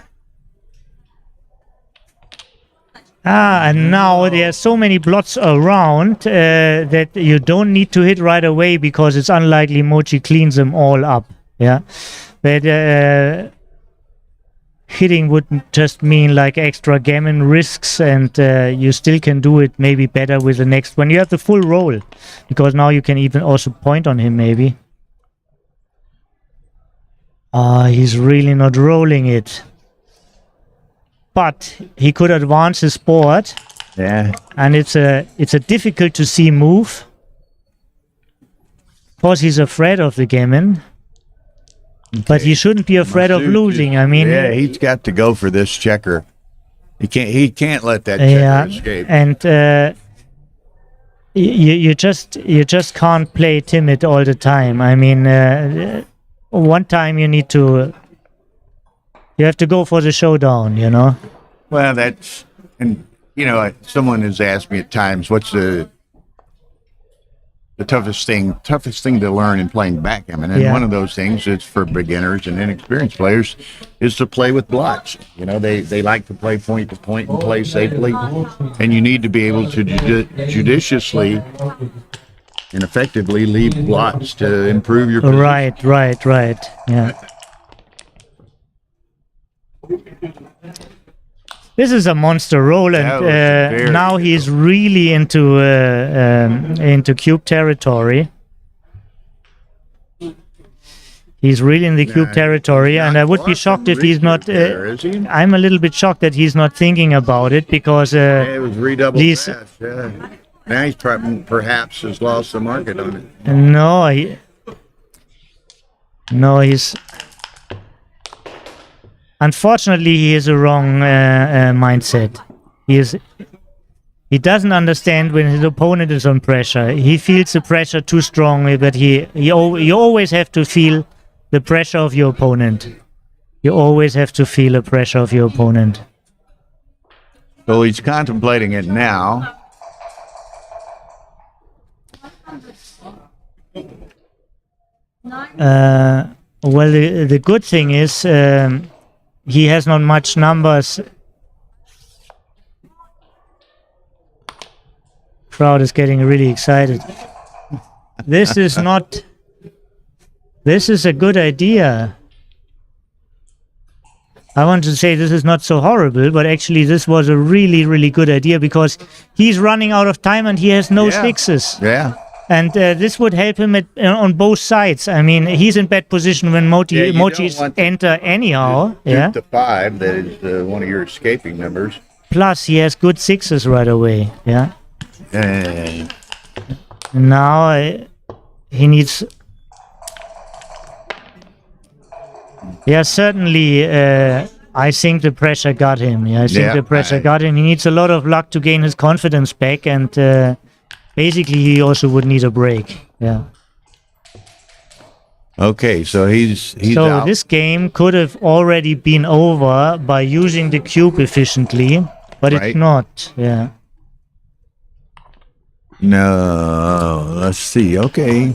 And now there are so many blots around that you don't need to hit right away because it's unlikely Mochi cleans them all up. Yeah, but hitting would just mean like extra gammon risks, and you still can do it maybe better with the next one. You have the full roll because now you can even also point on him maybe. He's really not rolling it. But he could advance his board. Yeah. And it's a difficult to see move. Of course, he's afraid of the gammon. Okay. But he shouldn't be afraid of losing. I mean, yeah, he's got to go for this checker. He can't let that checker escape. And you just can't play timid all the time. I mean, one time you have to go for the showdown, you know. Well, that's, and you know, someone has asked me at times, what's the toughest thing to learn in playing backgammon, and one of those things is for beginners and inexperienced players is to play with blots. You know, they like to play point to point and play safely, and you need to be able to judiciously and effectively leave blots to improve your position. Right. Yeah. This is a monster roll, and now he's really into cube territory. He's really in the cube territory, and I would be shocked if he's not. I'm a little bit shocked that he's not thinking about it because it was redoubled fast. Yeah. Now he's perhaps has lost the market on it. No, he's. Unfortunately, he has a wrong mindset. He doesn't understand when his opponent is on pressure. He feels the pressure too strongly, but you always have to feel the pressure of your opponent. You always have to feel the pressure of your opponent. So he's contemplating it now. Well, the good thing is he has not much numbers. Crowd is getting really excited. This is not. This is a good idea. I want to say this is not so horrible, but actually this was a really, really good idea because he's running out of time and he has no sixes. Yeah. And this would help him on both sides. I mean, he's in bad position when Mochis enter anyhow. Yeah. To 5, that is one of your escaping numbers. Plus, he has good sixes right away. Yeah. Now he needs. Yeah, certainly. I think the pressure got him. Yeah, I think the pressure got him. He needs a lot of luck to gain his confidence back, and. Basically, he also would need a break. Yeah. Okay, so he's out. This game could have already been over by using the cube efficiently, but it's not. Yeah. No, let's see. Okay.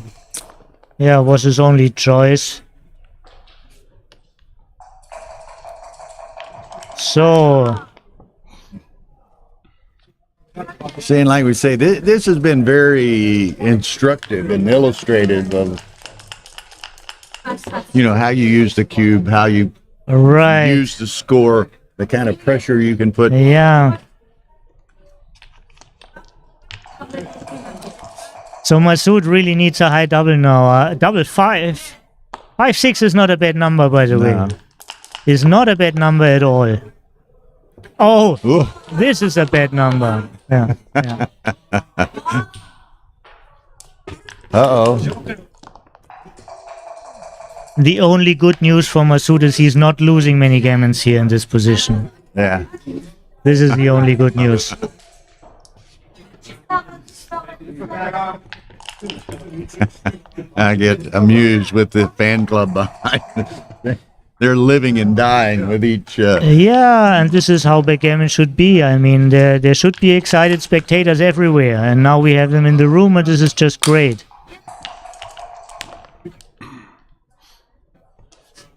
Yeah, it was his only choice. So. Saying like we say, this has been very instructive and illustrative of, you know, how you use the cube, how you use the score, the kind of pressure you can put. Yeah. So Masood really needs a high double now. Double 5. 5-6 is not a bad number, by the way. It's not a bad number at all. Oh, this is a bad number. Yeah. Uh-oh. The only good news for Masood is he's not losing many gammons here in this position. Yeah. This is the only good news. I get amused with the fan club behind. They're living and dying with each. Yeah, and this is how backgammon should be. I mean, there should be excited spectators everywhere, and now we have them in the room, and this is just great.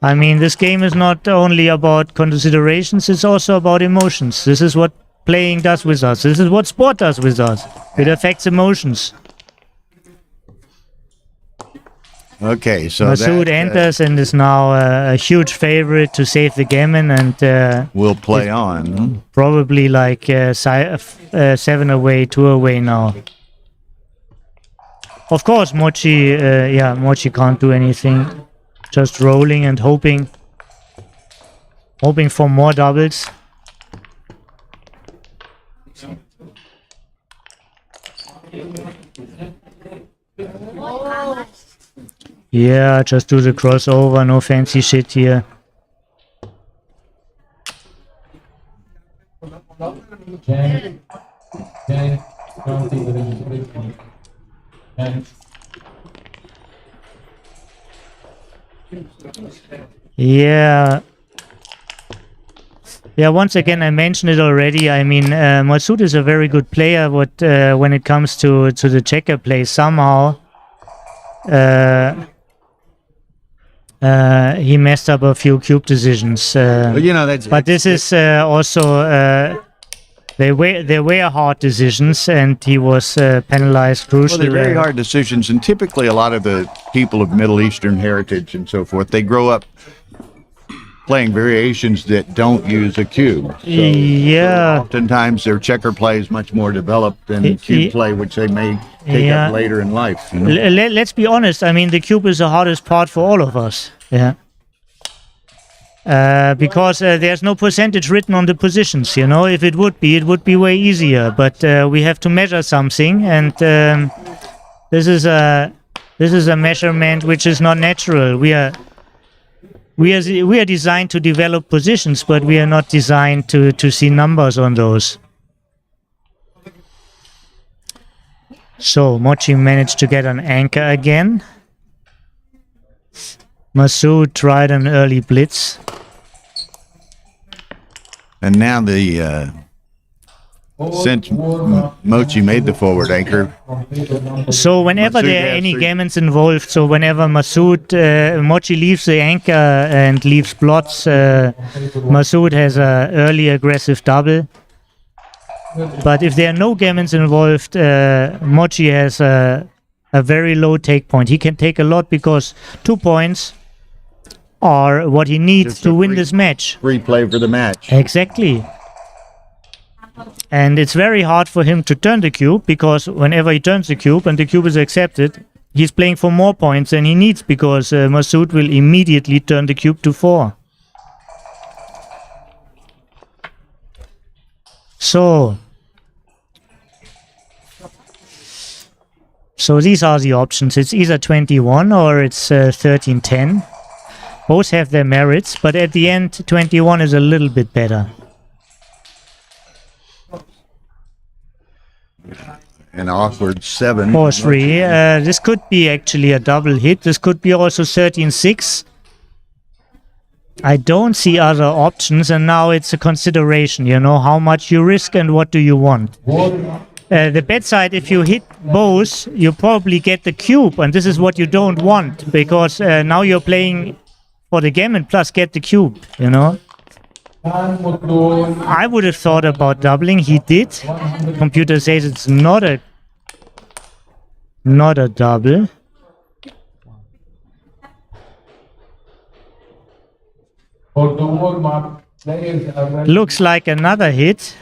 I mean, this game is not only about considerations; it's also about emotions. This is what playing does with us. This is what sport does with us. It affects emotions. Okay, so Masood that, enters and is now a huge favorite to save the Gammon, and will play on. probably like 7 away, 2 away now. Of course, Mochi, Mochi can't do anything. Just rolling and hoping for more doubles. Yeah, just do the crossover, no fancy shit here. Jen, 20, 10. Yeah. Yeah, once again, I mentioned it already. I mean, Masood is a very good player, but when it comes to the checker play, somehow he messed up a few cube decisions. But, you know, that's. But this is also they were hard decisions, and he was penalized Well, crucially. they're very hard decisions, and typically a lot of the people of Middle Eastern heritage and so forth, they grow up playing variations that don't use a cube. So Yeah. oftentimes their checker play is much more developed than cube play, which they may take Yeah. up later in life. You know? Let's be honest. I mean, the cube is the hardest part for all of us. Yeah. Because there's no percentage written on the positions. You know, if it would be way easier. But we have to measure something, and this is a measurement which is not natural. We are designed to develop positions, but we are not designed to see numbers on those. So Mochi managed to get an anchor again. Masood tried an early blitz. And now since Mochi made the forward anchor, So whenever Masood there are has any three- gammons involved, so whenever Mochi leaves the anchor and leaves blots, Masood has a early aggressive double. But if there are no gammons involved, Mochi has a very low take point. He can take a lot because 2 points are what he needs Just to a win free- this match. free play for the match. Exactly. And it's very hard for him to turn the cube, because whenever he turns the cube and the cube is accepted, he's playing for more points than he needs, because Masood will immediately turn the cube to 4. So these are the options. It's either 21 or it's 13-10. Both have their merits, but at the end, 21 is a little bit better. An awkward 7. 4-3. This could be actually a double hit. This could be also 13-6. I don't see other options, and now it's a consideration, you know, how much you risk and what do you want. The bet side, if you hit both, you probably get the cube, and this is what you don't want, because now you're playing for the gammon plus get the cube, you know. I would have thought about doubling. He did. Computer says it's not a double. For the warm-up, players are ready. Looks like another hit,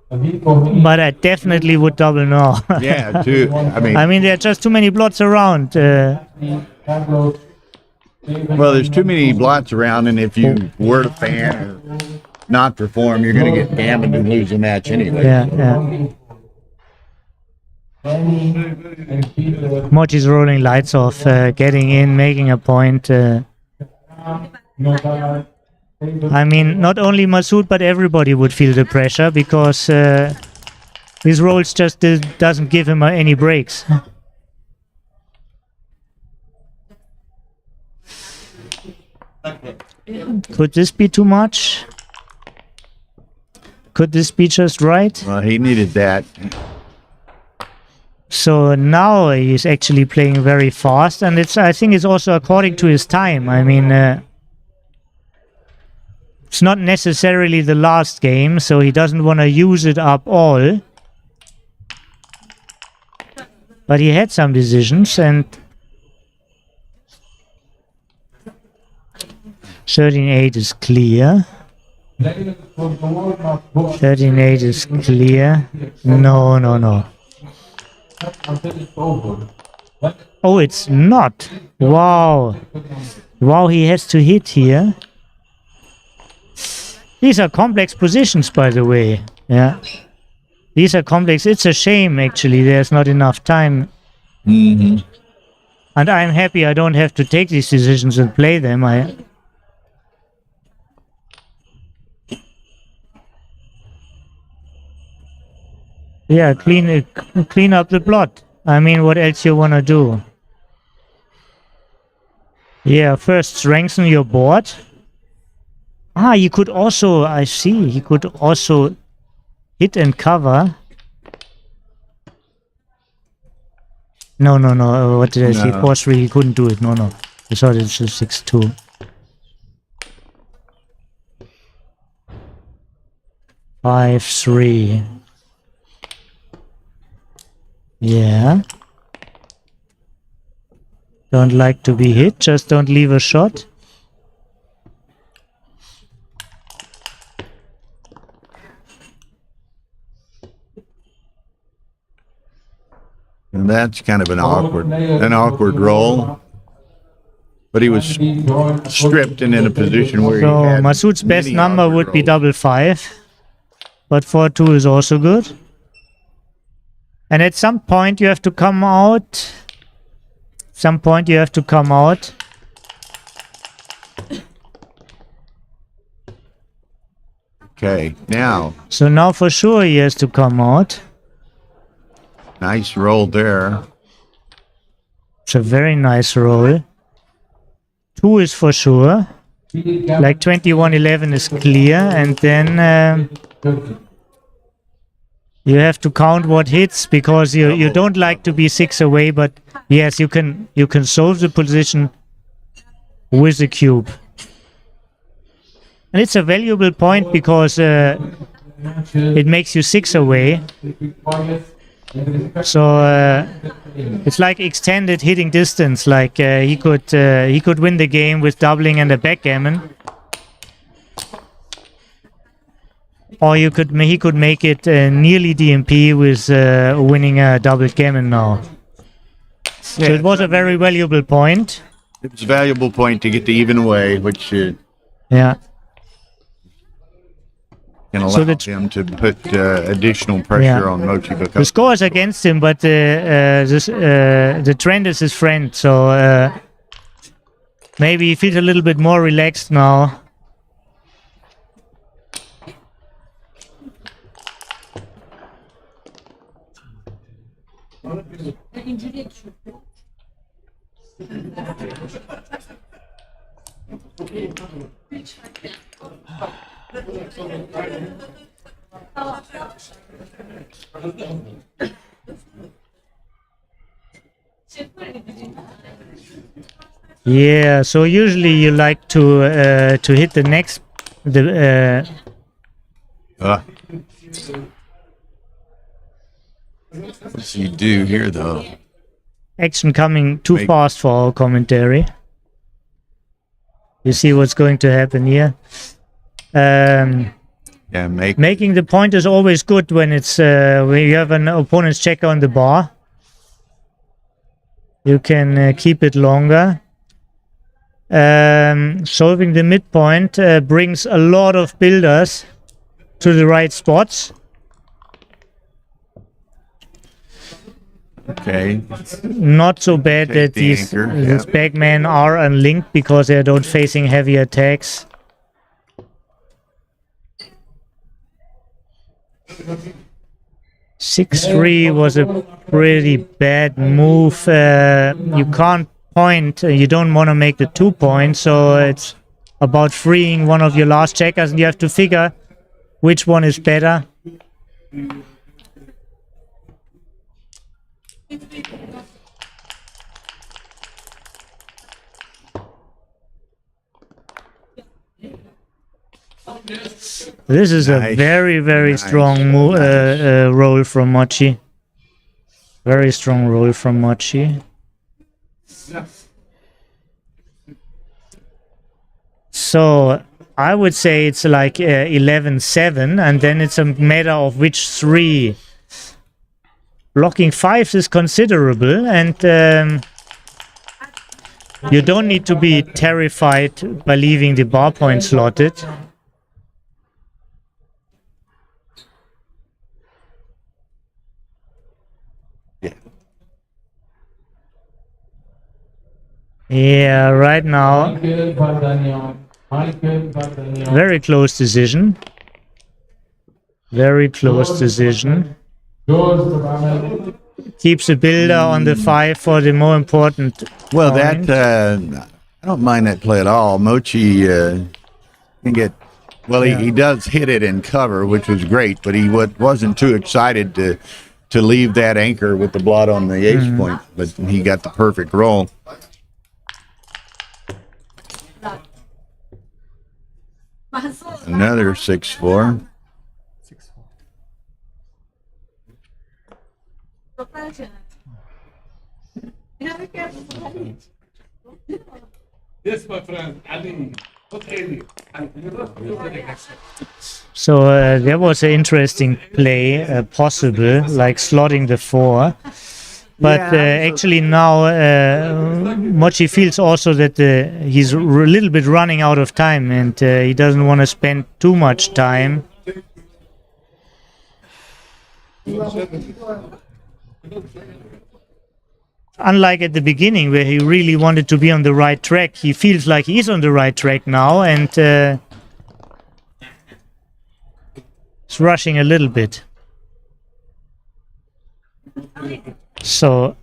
A week for me. but I definitely would double now. Yeah, I mean, there are just too many blots around. Tableau. well, there's too many blots around, and if you were to fan or not perform, you're going to get Gammon and lose the match anyway. Yeah. And Peter. Mochi's rolling lights off, getting in, making a point. No doubt. I mean, not only Masood, but everybody would feel the pressure, because his rolls just doesn't give him any breaks. Could this be too much? Could this be just right? Well, he needed that. So now he's actually playing very fast, and I think it's also according to his time. I mean, It's not necessarily the last game, so he doesn't want to use it up all. But he had some decisions, and 13-8 is clear. 13-8 is clear. No, no, no. Until it's over. Oh, it's not. Wow. Wow, he has to hit here. These are complex positions, by the way. Yeah. These are complex. It's a shame, actually. There's not enough time. Mm-hmm. And I'm happy I don't have to take these decisions and play them. Yeah, clean up the plot. I mean, what else you want to do? Yeah, first strengthen your board. Ah, you could also, I see, he could also hit and cover. No, no, no, what did I see? No. 4-3, he couldn't do it. No, no. I thought it's a 6-2. 5-3. Yeah. Don't like to be hit, just don't leave a shot. And that's kind of an awkward roll. But he was stripped and in a position where So he had Masoud's best many number awkward would be rolls. 5-5. But 4-2 is also good. And at some point you have to come out. Some point you have to come out. Okay, now, So now for sure he has to come out. nice roll there. It's a very nice roll. 2 is for sure. Like 21-11 is clear, and then you have to count what hits, because you don't like to be 6 away, but yes, you can solve the position with the cube. And it's a valuable point because it makes you 6 away. So it's like extended hitting distance. Like he could win the game with doubling and a backgammon, or he could make it nearly DMP with winning a double gammon now. So it was a very valuable point. It was a valuable point to get the even away, which Yeah. can allow So him to put additional pressure on Mochi. The Because score is against him, but the trend is his friend. So maybe he feels a little bit more relaxed now. Yeah, so usually you like to hit the next what's he do here, though? action coming too fast for our commentary. You see what's going to happen here. Yeah, Making the point is always good when it's when you have an opponent's checker on the bar. You can keep it longer. Solving the midpoint brings a lot of builders to the right spots. Okay. Not so bad Take that the these anchor, bagmen are unlinked because they are not facing heavy attacks. Six-3 was a pretty bad move. You can't point. You don't want to make the 2 points, so it's about freeing one of your last checkers, and you have to figure which one is better. This is a Nice. very, very Nice. strong roll from Mochi. Very strong roll from Mochi. So I would say it's like 11-7, and then it's a matter of which three. Blocking 5 is considerable, and you don't need to be terrified by leaving the bar point slotted. Yeah, right now, Michael Vardanian. Michael Vardanian. very close decision. Very close decision. George Ramel. Keeps the builder on the 5 for the more important Well, point. I don't mind that play at all. Mochi can get. Well, he does hit it in cover, which was great, but he wasn't too excited to leave that anchor with the blot on the ace point. But he got the perfect roll. Another 6-4. Yes, my friend. Ali. What Ali? So there was an interesting play possible, like slotting the 4. But actually now Mochi feels also that he's a little bit running out of time, and he doesn't want to spend too much time. Unlike at the beginning, where he really wanted to be on the right track, he feels like he's on the right track now, and he's rushing a little bit. So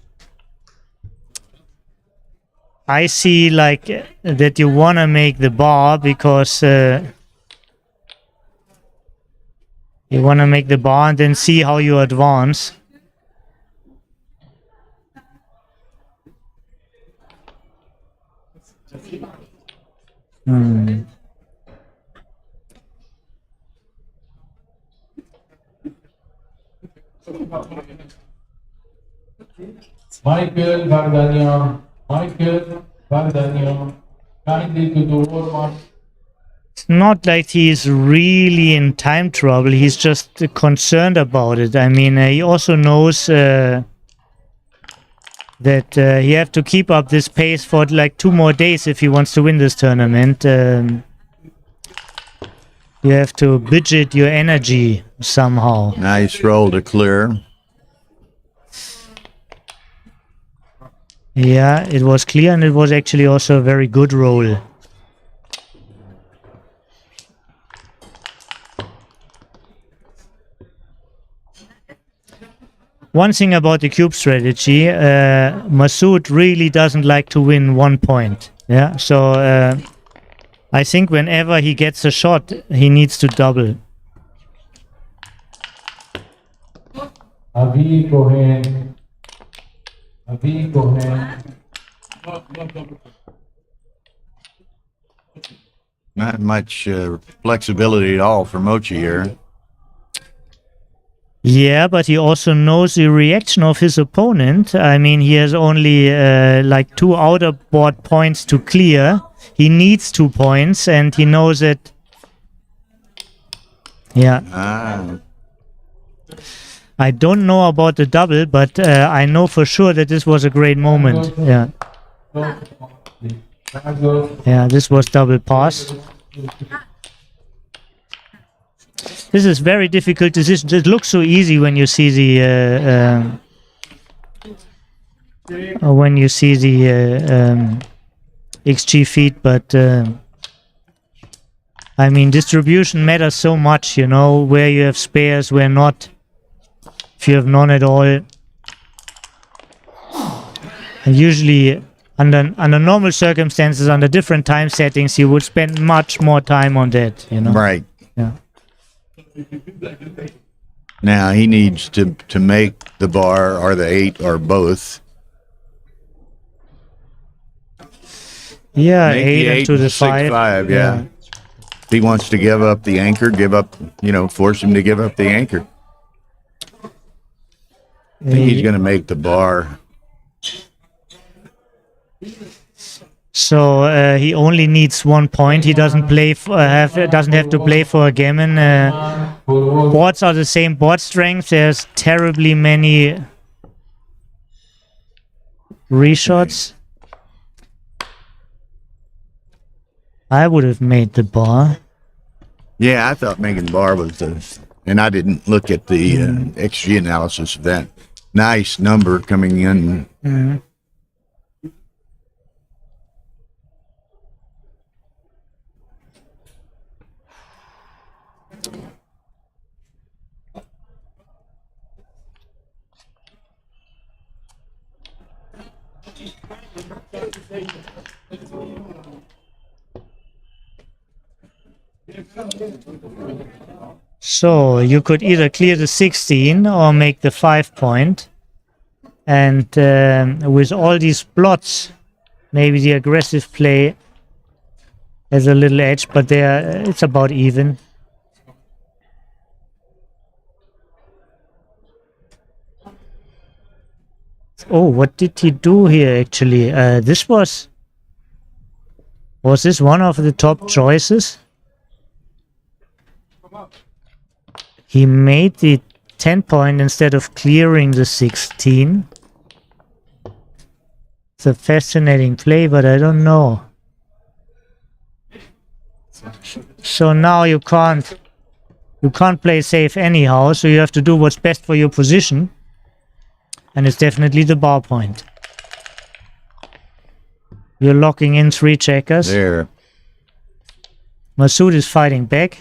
I see like that you want to make the bar because you want to make the bar and then see how you advance. Michael Vardanian. Michael Vardanian. Kindly to the warm-up. It's not like he's really in time trouble. He's just concerned about it. I mean, he also knows that he have to keep up this pace for like 2 more days if he wants to win this tournament. You have to budget your energy somehow. Nice roll to clear. Yeah, it was clear, and it was actually also a very good roll. One thing about the cube strategy, Masood really doesn't like to win 1 point. Yeah, so I think whenever he gets a shot, he needs to double. Avi Cohen. Avi Cohen. Not much flexibility at all for Mochi here. Yeah, but he also knows the reaction of his opponent. I mean, he has only like 2 outer board points to clear. He needs 2 points, and he knows that. Yeah. Ah, I don't know about the double, but I know for sure that this was a great moment. Yeah. Yeah, this was double pass. This is very difficult decision. It looks so easy when you see the XG feed, but I mean, distribution matters so much. You know, where you have spares, where not. If you have none at all, and usually under normal circumstances, under different time settings, you would spend much more time on that. You know. right. Yeah. Now he needs to make the bar or the 8 or both. Yeah, Make the 8 8 into the and 5. 6-5, yeah. If he wants to give up the anchor, force him to give up the anchor. I think he's going to make the bar. So he only needs 1 point. He doesn't doesn't have to play for a gammon. Boards are the same board strength. There's terribly many reshots. I would have made the bar. Yeah, I thought making the bar was and I didn't look at the XG analysis of that. Nice number coming in. Mm-hmm. So you could either clear the 16 or make the 5 point. And with all these blots, maybe the aggressive play has a little edge, but it's about even. Oh, what did he do here actually? Was this one of the top choices? He made the 10 point instead of clearing the 16. It's a fascinating play, but I don't know. So now you can't play safe anyhow, so you have to do what's best for your position. And it's definitely the bar point. You're locking in 3 checkers. There. Masood is fighting back.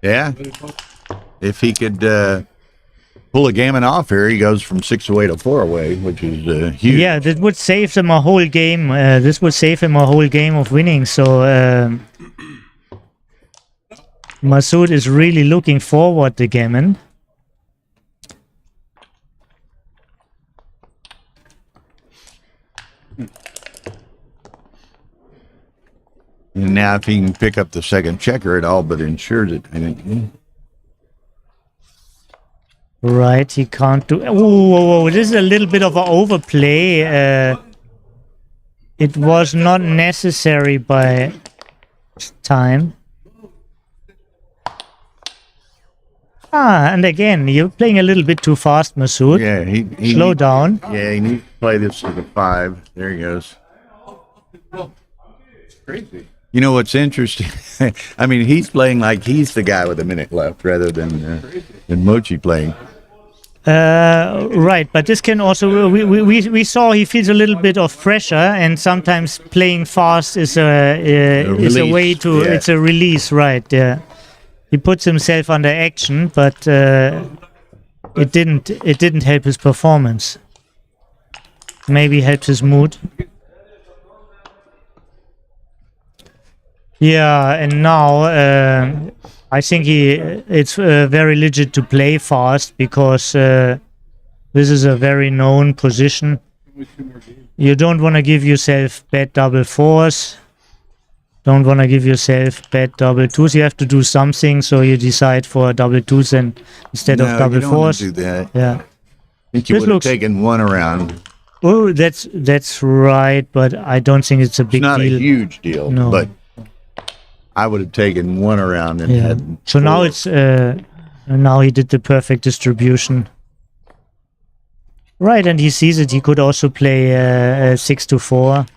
Yeah. If he could pull a gammon off here, he goes from 6 away to 4 away, which is huge. Yeah, that would save him a whole game. This would save him a whole game of winning. So Masood is really looking forward to gammon. And now if he can pick up the second checker, it all but ensures it, I think. Right, he can't do... Oh, this is a little bit of an overplay. It was not necessary by time. And again, you're playing a little bit too fast, Masood. Yeah, he Slow down. Yeah, he needs to play this as a 5. There he goes. Crazy. You know what's interesting? I mean, he's playing like he's the guy with a minute left rather than Mochi playing. Right, but this can also... We saw he feels a little bit of pressure, and sometimes playing fast is a way to... Yeah. It's a release, right, yeah. He puts himself under action, but it didn't help his performance. Maybe helped his mood. Yeah, and now I think it's very legit to play fast because this is a very known position. You don't want to give yourself bad double 4s. Don't want to give yourself bad double 2s. You have to do something, so you decide for double 2s instead of double 4s. You don't want to do that. Yeah. I think you would have taken 1 around. Oh, that's right, but I don't think it's a big deal. It's not a huge deal, No. but I would have taken 1 around and Yeah. had So 4. now it's now he did the perfect distribution. Right, and he sees it. He could also play 6 to 4.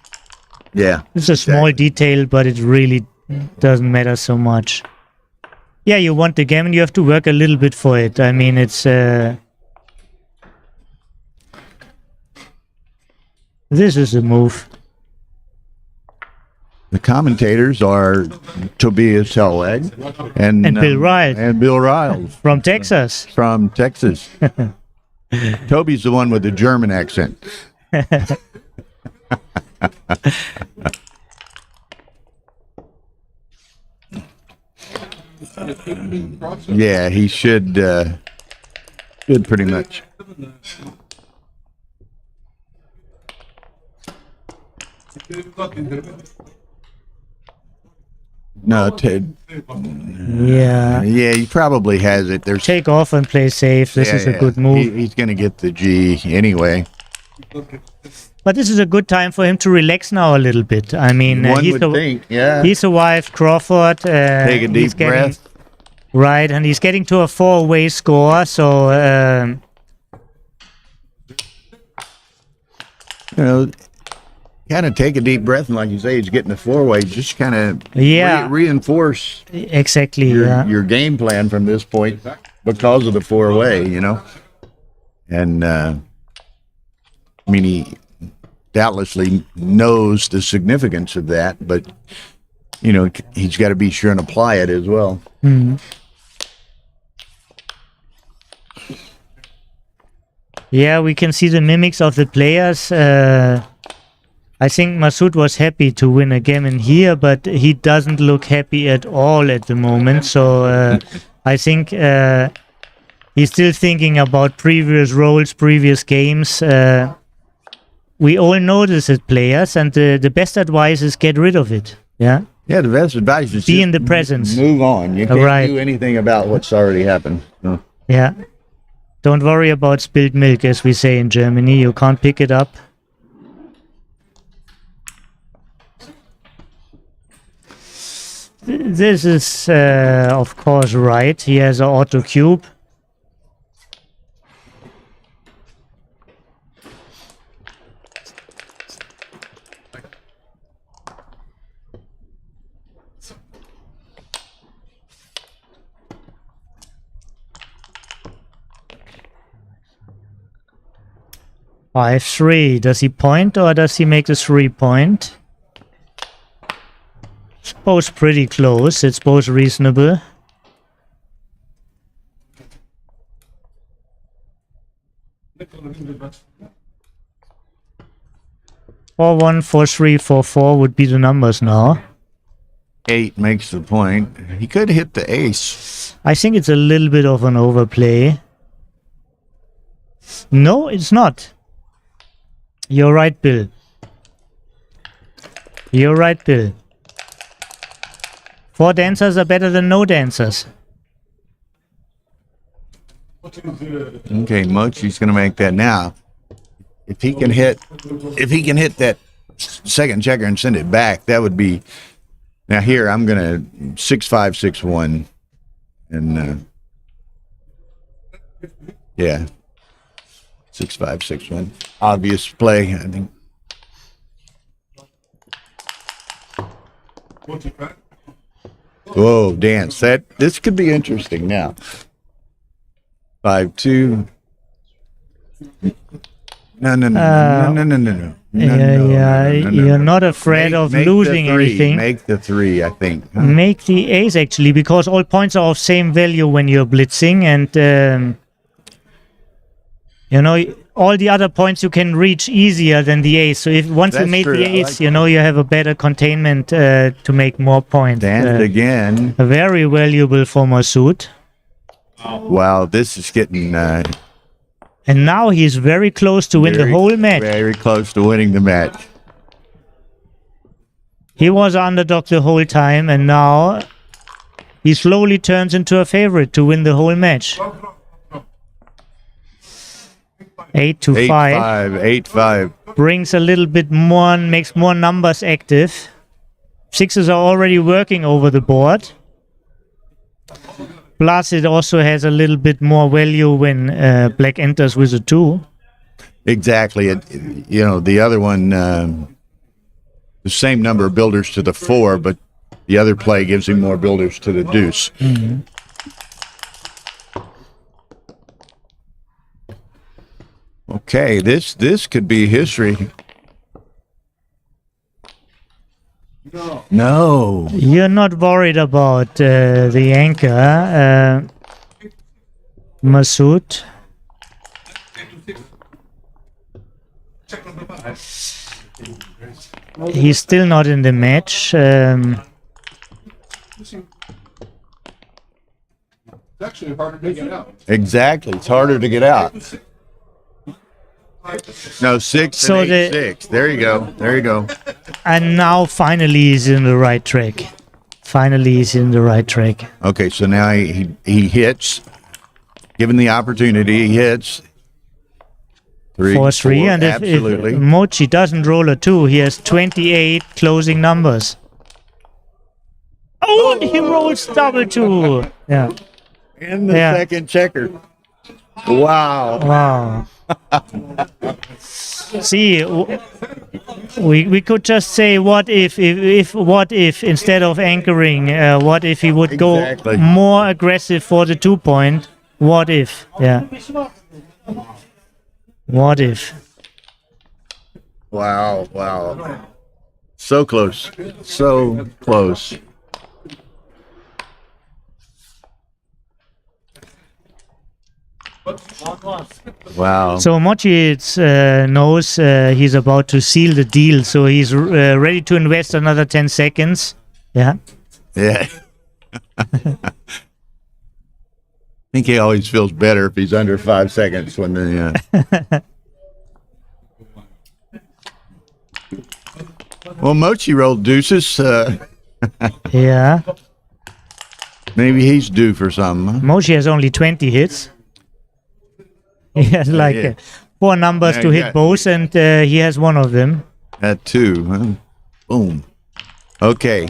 Yeah. It's a small detail, but it really doesn't matter so much. Yeah, you want the gammon, you have to work a little bit for it. I mean, it's this is a move. The commentators are Tobias Hellweg and Bill Riles. And Bill Riles From Texas. from Texas. Toby's the one with the German accent. Yeah, he should Good, pretty much. No, Ted. Yeah. Yeah, he probably has it. There's Take off and play safe. This is a good move. He's going to get the G anyway. But this is a good time for him to relax now a little bit. I mean, One would think, yeah. he survived Crawford. Take a deep breath. Right, and he's getting to a 4-way score, so... you know, kind of take a deep breath, and like you say, he's getting a 4-way. Just kind of reinforce exactly your game plan from this point because of the 4-way, you know. And I mean, he doubtlessly knows the significance of that, but you know, he's got to be sure and apply it as well. Mm-hmm. Yeah, we can see the mimics of the players. I think Masood was happy to win a Gammon here, but he doesn't look happy at all at the moment. So I think he's still thinking about previous roles, previous games. We all know this as players, and the best advice is get rid of it. Yeah. Yeah, the best advice is be in the presence. Move on. You can't do anything about what's already happened. No. Yeah. Don't worry about spilled milk, as we say in Germany. You can't pick it up. This is, of course, right. He has an auto cube. Five, 3. Does he point or does he make the 3-point? It's both pretty close. It's both reasonable. Four, 1, 4, 3, 4, 4 would be the numbers now. 8 makes the point. He could hit the ace. I think it's a little bit of an overplay. No, it's not. You're right, Bill. You're right, Bill. 4 dancers are better than no dancers. Okay, Mochi's gonna make that now. If he can hit that second checker and send it back, that would be. Now here I'm gonna 6-5, 6-1, and yeah. 6-5, 6-1. Obvious play, I think. Whoa, dance. This could be interesting now. 5-2. No. You're not afraid of losing anything. Make the 3, I think. Huh? Make the ace, actually, because all points are of same value when you're blitzing, and you know, all the other points you can reach easier than the ace. So if once you made the ace, you know, you have a better containment to make more points. And again, very valuable for Masood. Wow, this is getting. And now he's very close to win the whole match. Very close to winning the match. He was underdog the whole time, and now he slowly turns into a favorite to win the whole match. 8-5. 8-5. Brings a little bit more, makes more numbers active. 6s are already working over the board. Plus, it also has a little bit more value when black enters with a 2. Exactly. You know, the other one, the same number of builders to the 4, but the other play gives him more builders to the deuce. Mm-hmm. Okay, this could be history. No. You're not worried about the anchor, Masood. He's still not in the match. It's actually harder to get out. Exactly. It's harder to get out. No, 6 So and 8, 6. There you go. There you go. And now finally he's in the right track. Finally he's in the right track. Okay, so now he hits. Given the opportunity, he hits. 3, 4-3, 4, and if absolutely. Mochi doesn't roll a 2, he has 28 closing numbers. Oh, and he rolls double 2. Yeah. In the Yeah. second checker. Wow. Wow. See, we could just say, what if instead of anchoring, what if he would Exactly. go more aggressive for the 2-point? What if? Yeah. What if? Wow. Wow. So close. So close. Wow. So Mochi knows he's about to seal the deal, so he's ready to invest another 10 seconds. Yeah. Yeah. I think he always feels better if he's under 5 seconds when the. Well, Mochi rolled deuces. Yeah. Maybe he's due for something. Huh? Mochi has only 20 hits. He has like yeah. 4 numbers Yeah, to hit yeah. both, and he has one of them. At 2. Huh? Boom. Okay.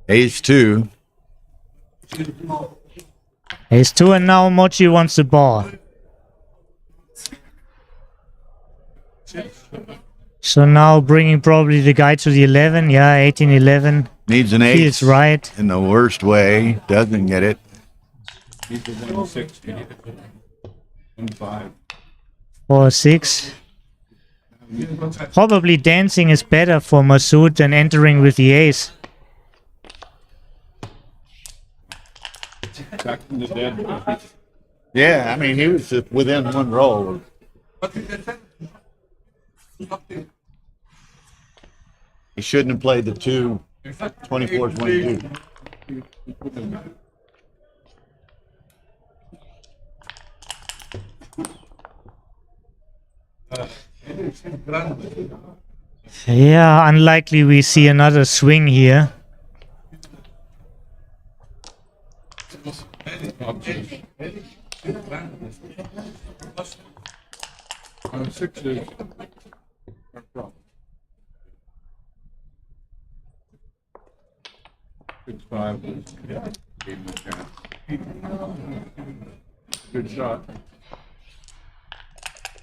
Ace 2. Ace 2, and now Mochi wants the ball. So now bringing probably the guy to the 11. Yeah, 18-11. Needs an ace. Feels right. In the worst way. Doesn't get it. 1-6. 1-5. 4-6. Probably dancing is better for Masood than entering with the ace. Back from the dead. Yeah, I mean, he was just within one roll. He shouldn't have played the 2, 24-22. Yeah, unlikely we see another swing here. On 6s. 6-5. Yeah. Gave him a chance. Good shot.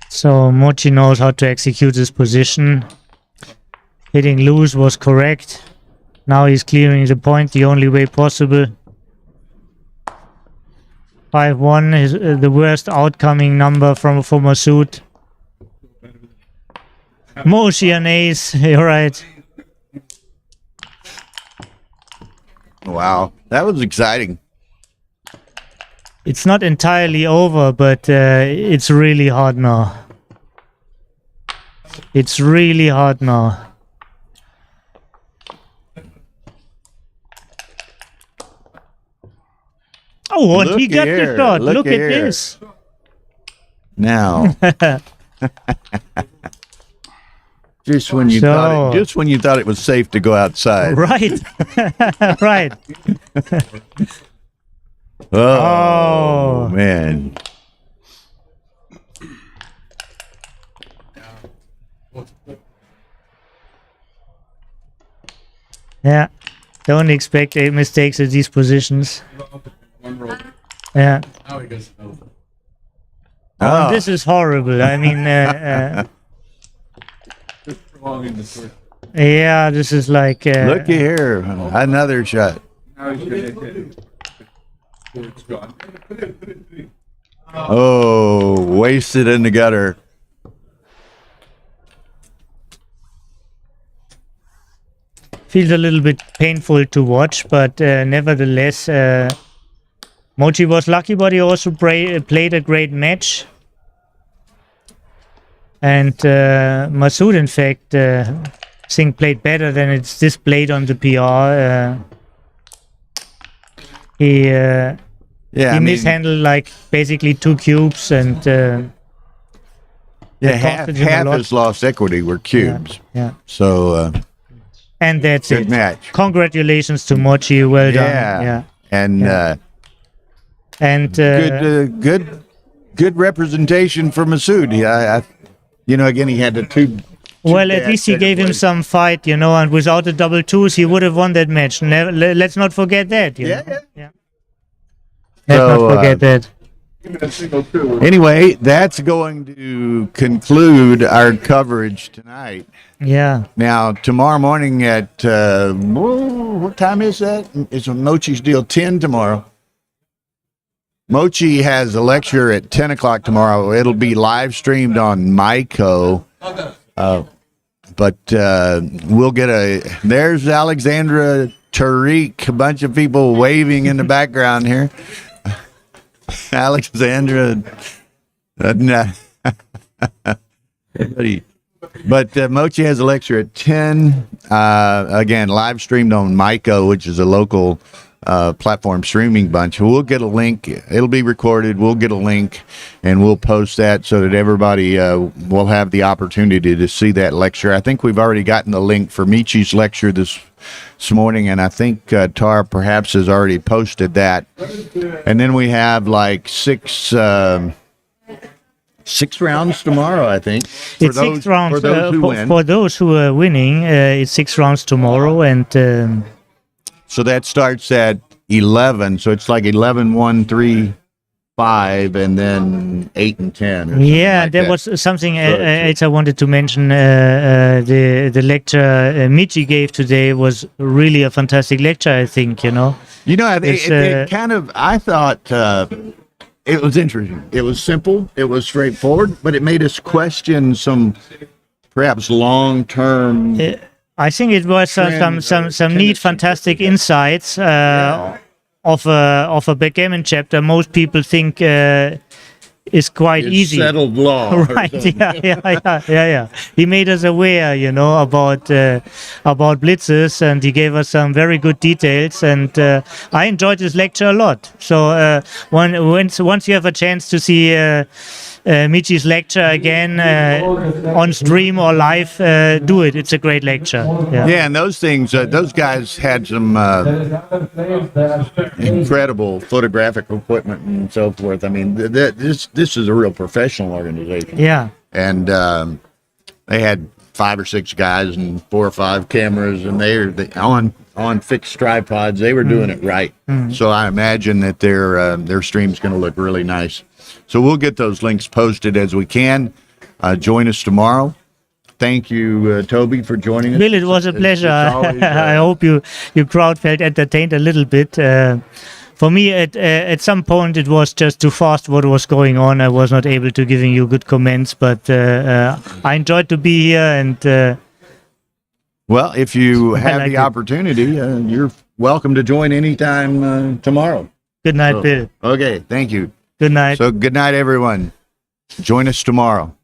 So Mochi knows how to execute his position. Hitting loose was correct. Now he's clearing the point the only way possible. 5-1 is the worst outcoming number for Masood. Mochi and ace, you're right. Wow, that was exciting. It's not entirely over, but it's really hard now. It's really hard now. Oh, and he Look got here, the shot. look Look at here. this. Now, just when you thought it was safe to go outside. Right. Right. Oh, man. Yeah. Don't expect mistakes at these positions. One roll. Yeah. Now he gets an over. Oh. This is horrible. I mean, Just prolonging the switch. yeah, this is like... Looky here, another shot. Now he's going to hit it. It's gone. Oh, wasted in the gutter. Feels a little bit painful to watch, but nevertheless, Mochi was lucky, but he also played a great match. And Masood, in fact, I think played better than it's displayed on the PR. he Yeah, I mean, mishandled like basically 2 cubes, and yeah, that half, costed him a half lot. his lost equity were cubes. Yeah. So And that's good it. match. Congratulations to Mochi. Well done. Yeah. And And good representation for Masood. I again, he had the two. well, at least he gave him some fight, and without the double twos, he would have won that match. Let's not forget that. you Yeah, know? yeah. Let's So, not forget that. Anyway, that's going to conclude our coverage tonight. Yeah. Now, tomorrow morning at what time is that? It's Mochi's deal 10 tomorrow. Mochi has a lecture at 10 o'clock tomorrow. It'll be live streamed on Myco. But we'll get there's Alexandra, Tariq, a bunch of people waving in the background here. Alexandra, but Mochi has a lecture at 10. Again, live streamed on Myco, which is a local platform streaming bunch. We'll get a link. It'll be recorded. We'll get a link, and we'll post that so that everybody will have the opportunity to see that lecture. I think we've already gotten the link for Michi's lecture this morning, and I think Tar perhaps has already posted that. And then we have like six rounds tomorrow, I think. It's 6 rounds. For those who are winning, it's 6 rounds tomorrow, and so that starts at 11. So it's like 11, 1, 3, 5, and then 8 and 10. Or yeah, like there that. was something else I wanted to mention. The lecture Michi gave today was really a fantastic lecture, I think, I It's, I thought it was interesting. It was simple. It was straightforward, but it made us question some perhaps long-term. I think it was some neat, fantastic insights of a backgammon chapter. Most people think is quite It's easy. settled law. or Right? something. Yeah. He made us aware, about blitzes, and he gave us some very good details. And I enjoyed this lecture a lot. So once you have a chance to see Michi's lecture again on stream or live, do it. It's a great lecture. Yeah, and those things, those guys had some incredible photographic equipment and so forth. I mean, this is a real professional organization. Yeah. And they had 5 or 6 guys and 4 or 5 cameras, and they're on fixed tripods. They were doing it right. So I imagine that their stream's going to look really nice. So we'll get those links posted as we can. Join us tomorrow. Thank you, Toby, for joining us. Bill, it was a pleasure. Always, I hope you crowd felt entertained a little bit. For me, at some point, it was just too fast what was going on. I was not able to giving you good comments, but I enjoyed to be here. And well, if you have like the it. opportunity, you're welcome to join anytime tomorrow. good night, Bill. Okay, thank you. Good night. So good night, everyone. Join us tomorrow.